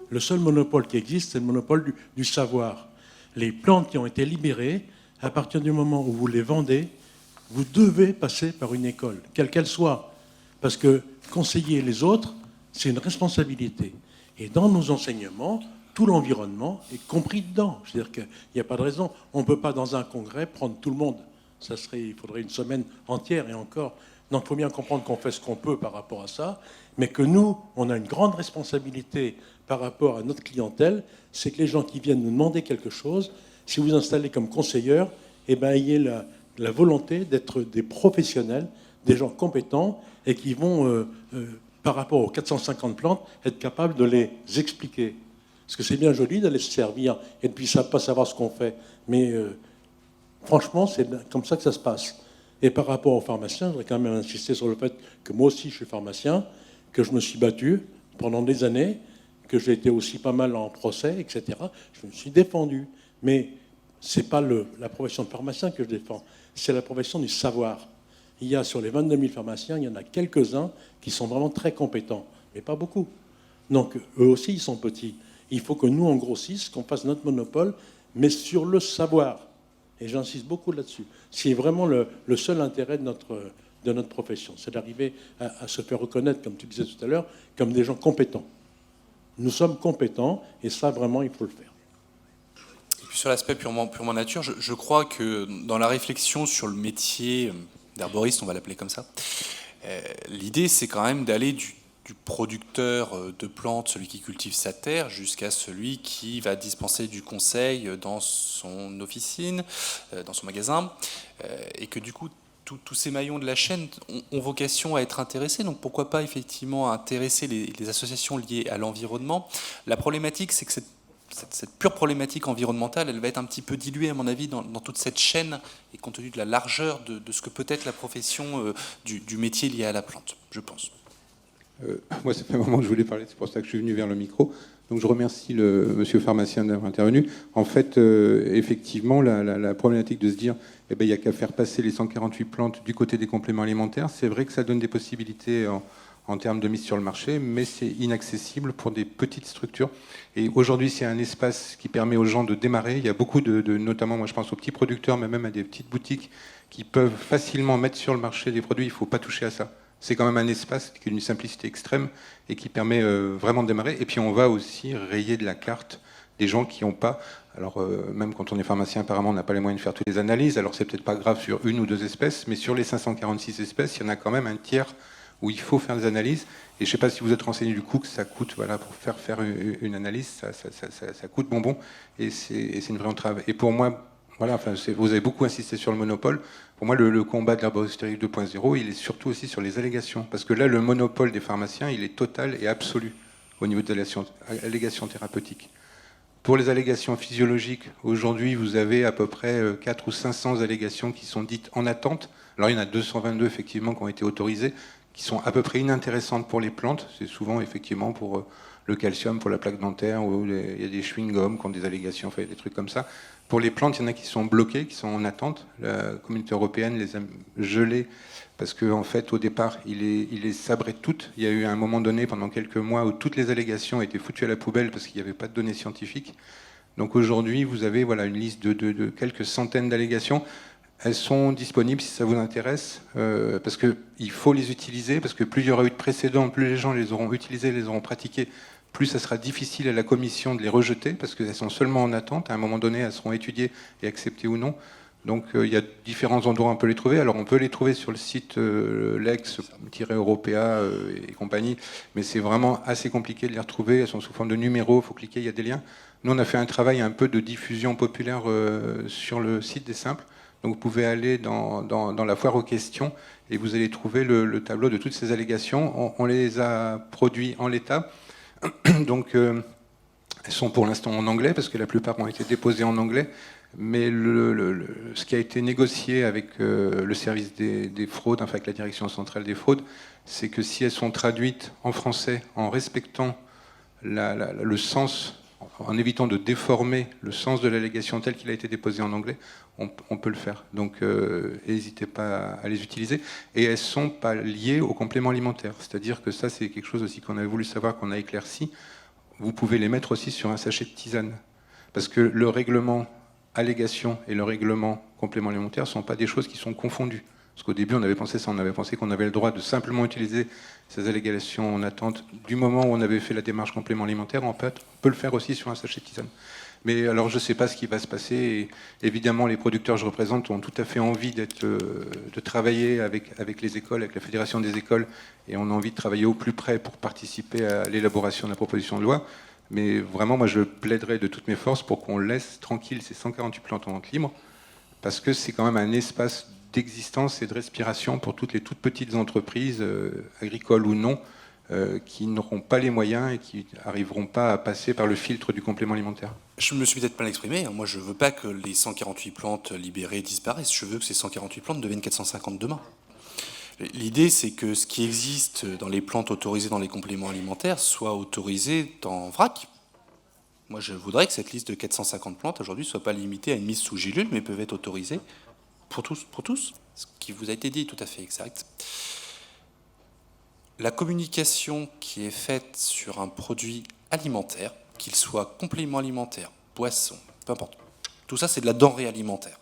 Le seul monopole qui existe, c'est le monopole du savoir. Les plantes qui ont été libérées À partir du moment où vous les vendez, vous devez passer par une école, quelle qu'elle soit. Parce que conseiller les autres, c'est une responsabilité. Et dans nos enseignements, tout l'environnement est compris dedans. C'est-à-dire qu'il n'y a pas de raison. On ne peut pas, dans un congrès, prendre tout le monde. Il faudrait une semaine entière et encore. Donc il faut bien comprendre qu'on fait ce qu'on peut par rapport à ça, mais que nous, on a une grande responsabilité par rapport à notre clientèle, c'est que les gens qui viennent nous demander quelque chose, si vous installez comme conseilleur, eh ben, ayez la volonté d'être des professionnels, des gens compétents et qui vont, par rapport aux 450 plantes, être capables de les expliquer. Parce que c'est bien joli d'aller se servir et de puis pas savoir ce qu'on fait, mais franchement, c'est comme ça que ça se passe. Et par rapport aux pharmaciens, je voudrais quand même insister sur le fait que moi aussi je suis pharmacien, que je me suis battu pendant des années, que j'ai été aussi pas mal en procès, etc. Je me suis défendu. Mais ce n'est pas la profession de pharmacien que je défends, c'est la profession du savoir. Il y a sur les 22 000 pharmaciens, il y en a quelques-uns qui sont vraiment très compétents, mais pas beaucoup. Donc eux aussi, ils sont petits. Il faut que nous, on grossisse, qu'on fasse notre monopole, mais sur le savoir. Et j'insiste beaucoup là-dessus. C'est vraiment le seul intérêt de notre profession. C'est d'arriver à se faire reconnaître, comme tu disais tout à l'heure, comme des gens compétents. Nous sommes compétents, et ça, vraiment, il faut le faire. Et puis sur l'aspect purement nature, je crois que dans la réflexion sur le métier d'herboriste, on va l'appeler comme ça, l'idée, c'est quand même d'aller du producteur de plantes, celui qui cultive sa terre, jusqu'à celui qui va dispenser du conseil dans son officine, dans son magasin, et que du coup, tous ces maillons de la chaîne ont vocation à être intéressés. Donc pourquoi pas effectivement intéresser les associations liées à l'environnement. La problématique, c'est que cette pure problématique environnementale, elle va être un petit peu diluée, à mon avis, dans toute cette chaîne, et compte tenu de la largeur de ce que peut être la profession du métier lié à la plante, je pense. Moi, ça fait un moment que je voulais parler, c'est pour ça que je suis venu vers le micro. Donc je remercie le monsieur pharmacien d'avoir intervenu. En fait, effectivement, la problématique de se dire eh ben, il n'y a qu'à faire passer les 148 plantes du côté des compléments alimentaires, c'est vrai que ça donne des possibilités en termes de mise sur le marché, mais c'est inaccessible pour des petites structures. Et aujourd'hui, c'est un espace qui permet aux gens de démarrer. Il y a beaucoup notamment, moi je pense aux petits producteurs, mais même à des petites boutiques qui peuvent facilement mettre sur le marché des produits. Il ne faut pas toucher à ça. C'est quand même un espace qui est d'une simplicité extrême et qui permet vraiment de démarrer. Et puis on va aussi rayer de la carte des gens qui n'ont pas... Alors même quand on est pharmacien, apparemment on n'a pas les moyens de faire toutes les analyses. Alors c'est peut-être pas grave sur une ou deux espèces, mais sur les 546 espèces, il y en a quand même un tiers où il faut faire des analyses. Et je ne sais pas si vous êtes renseigné du coup que ça coûte, voilà, pour faire une analyse, ça coûte bonbon. Et c'est une vraie entrave. Et pour moi... Voilà, enfin, vous avez beaucoup insisté sur le monopole. Pour moi, le combat de l'herboristerie 2.0, il est surtout aussi sur les allégations. Parce que là, le monopole des pharmaciens, il est total et absolu au niveau des allégations thérapeutiques. Pour les allégations physiologiques, aujourd'hui, vous avez à peu près 400 ou 500 allégations qui sont dites en attente. Alors, il y en a 222, effectivement, qui ont été autorisées, qui sont à peu près inintéressantes pour les plantes. C'est souvent, effectivement, pour le calcium, pour la plaque dentaire, ou il y a des chewing-gums qui ont des allégations, enfin, des trucs comme ça. Pour les plantes, il y en a qui sont bloquées, qui sont en attente. La communauté européenne les a gelées parce qu'en fait, au départ, il les sabrait toutes. Il y a eu un moment donné, pendant quelques mois, où toutes les allégations étaient foutues à la poubelle parce qu'il n'y avait pas de données scientifiques. Donc aujourd'hui, vous avez voilà, une liste de quelques centaines d'allégations. Elles sont disponibles si ça vous intéresse, parce qu'il faut les utiliser, parce que plus il y aura eu de précédents, plus les gens les auront utilisés, les auront pratiqués, plus ça sera difficile à la commission de les rejeter, parce qu'elles sont seulement en attente. À un moment donné, elles seront étudiées et acceptées ou non. Donc il y a différents endroits où on peut les trouver. Alors on peut les trouver sur le site Lex-Européa et compagnie, mais c'est vraiment assez compliqué de les retrouver. Elles sont sous forme de numéros, il faut cliquer, il y a des liens. Nous, on a fait un travail un peu de diffusion populaire sur le site des Simples. Donc vous pouvez aller dans la foire aux questions et vous allez trouver le tableau de toutes ces allégations. On les a produits en l'état. Donc elles sont pour l'instant en anglais, parce que la plupart ont été déposées en anglais. Mais ce qui a été négocié avec le service des fraudes, enfin avec la direction centrale des fraudes, c'est que si elles sont traduites en français en respectant le sens, en évitant de déformer le sens de l'allégation tel qu'il a été déposé en anglais, on peut le faire. Donc n'hésitez pas à les utiliser. Et elles ne sont pas liées aux compléments alimentaires. C'est-à-dire que ça, c'est quelque chose aussi qu'on avait voulu savoir, qu'on a éclairci. Vous pouvez les mettre aussi sur un sachet de tisane. Parce que le règlement allégation et le règlement complément alimentaire ne sont pas des choses qui sont confondues. Parce qu'au début, on avait pensé ça, on avait pensé qu'on avait le droit de simplement utiliser ces allégations en attente du moment où on avait fait la démarche complément alimentaire. En fait, on peut le faire aussi sur un sachet de tisane. Mais alors, je ne sais pas ce qui va se passer. Et évidemment, les producteurs que je représente ont tout à fait envie de travailler avec les écoles, avec la Fédération des écoles, et on a envie de travailler au plus près pour participer à l'élaboration de la proposition de loi. Mais vraiment, moi, je plaiderai de toutes mes forces pour qu'on laisse tranquille ces 148 plantes en vente libre, parce que c'est quand même un espace d'existence et de respiration pour toutes les toutes petites entreprises, agricoles ou non, qui n'auront pas les moyens et qui n'arriveront pas à passer par le filtre du complément alimentaire. Je me suis peut-être mal exprimé. Moi, je ne veux pas que les 148 plantes libérées disparaissent. Je veux que ces 148 plantes deviennent 450 demain. L'idée, c'est que ce qui existe dans les plantes autorisées dans les compléments alimentaires soit autorisé en vrac. Moi, je voudrais que cette liste de 450 plantes, aujourd'hui, ne soit pas limitée à une mise sous gélule, mais peut être autorisée pour tous. Ce qui vous a été dit est tout à fait exact. La communication qui est faite sur un produit alimentaire, qu'il soit complément alimentaire, boisson, peu importe, tout ça, c'est de la denrée alimentaire,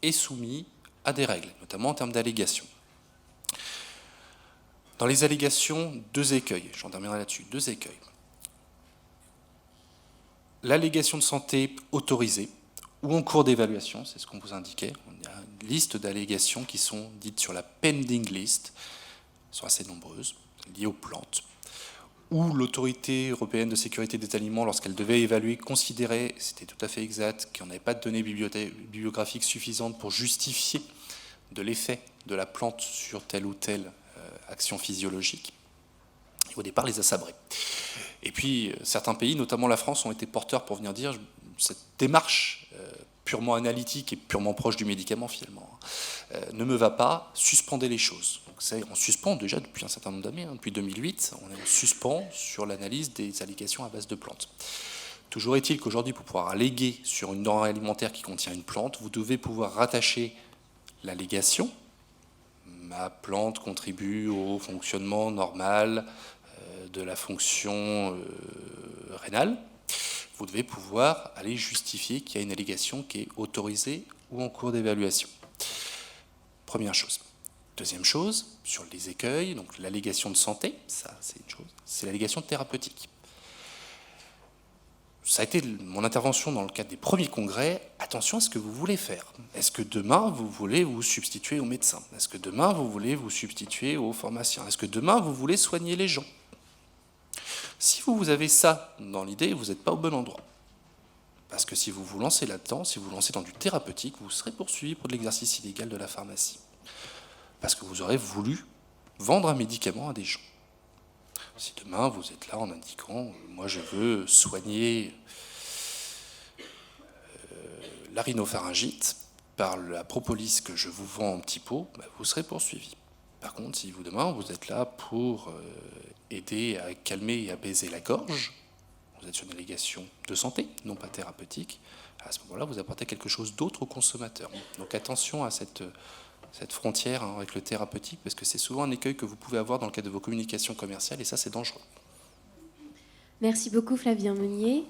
est soumis à des règles, notamment en termes d'allégations. Dans les allégations, 2 écueils, j'en terminerai là-dessus, 2 écueils. L'allégation de santé autorisée ou en cours d'évaluation, c'est ce qu'on vous indiquait. Il y a une liste d'allégations qui sont dites sur la pending list, sont assez nombreuses, liées aux plantes, où l'autorité européenne de sécurité des aliments, lorsqu'elle devait évaluer, considérait, c'était tout à fait exact, qu'on n'avait pas de données bibliographiques suffisantes pour justifier de l'effet de la plante sur telle ou telle action physiologique. Et au départ, les a sabrés. Et puis, certains pays, notamment la France, ont été porteurs pour venir dire cette démarche purement analytique et purement proche du médicament, finalement, ne me va pas, suspendez les choses. Donc, on suspend déjà depuis un certain nombre d'années, depuis 2008, on est en suspens sur l'analyse des allégations à base de plantes. Toujours est-il qu'aujourd'hui, pour pouvoir alléguer sur une denrée alimentaire qui contient une plante, vous devez pouvoir rattacher l'allégation. Ma plante contribue au fonctionnement normal de la fonction rénale. Vous devez pouvoir aller justifier qu'il y a une allégation qui est autorisée ou en cours d'évaluation. Première chose. Deuxième chose, sur les écueils, donc l'allégation de santé, ça c'est une chose, c'est l'allégation thérapeutique. Ça a été mon intervention dans le cadre des premiers congrès. Attention à ce que vous voulez faire. Est-ce que demain, vous voulez vous substituer aux médecins? Est-ce que demain, vous voulez vous substituer aux pharmaciens? Est-ce que demain, vous voulez soigner les gens? Si vous avez ça dans l'idée, vous n'êtes pas au bon endroit. Parce que si vous vous lancez là-dedans, si vous vous lancez dans du thérapeutique, vous serez poursuivi pour de l'exercice illégal de la pharmacie. Parce que vous aurez voulu vendre un médicament à des gens. Si demain vous êtes là en indiquant « moi je veux soigner la rhinopharyngite par la propolis que je vous vends en petits pots », vous serez poursuivi. Par contre, si vous demain vous êtes là pour aider à calmer et apaiser la gorge, vous êtes sur une allégation de santé, non pas thérapeutique, à ce moment-là vous apportez quelque chose d'autre au consommateur. Donc attention à cette frontière avec le thérapeutique, parce que c'est souvent un écueil que vous pouvez avoir dans le cadre de vos communications commerciales, et ça, c'est dangereux. Merci beaucoup, Flavien Meunier.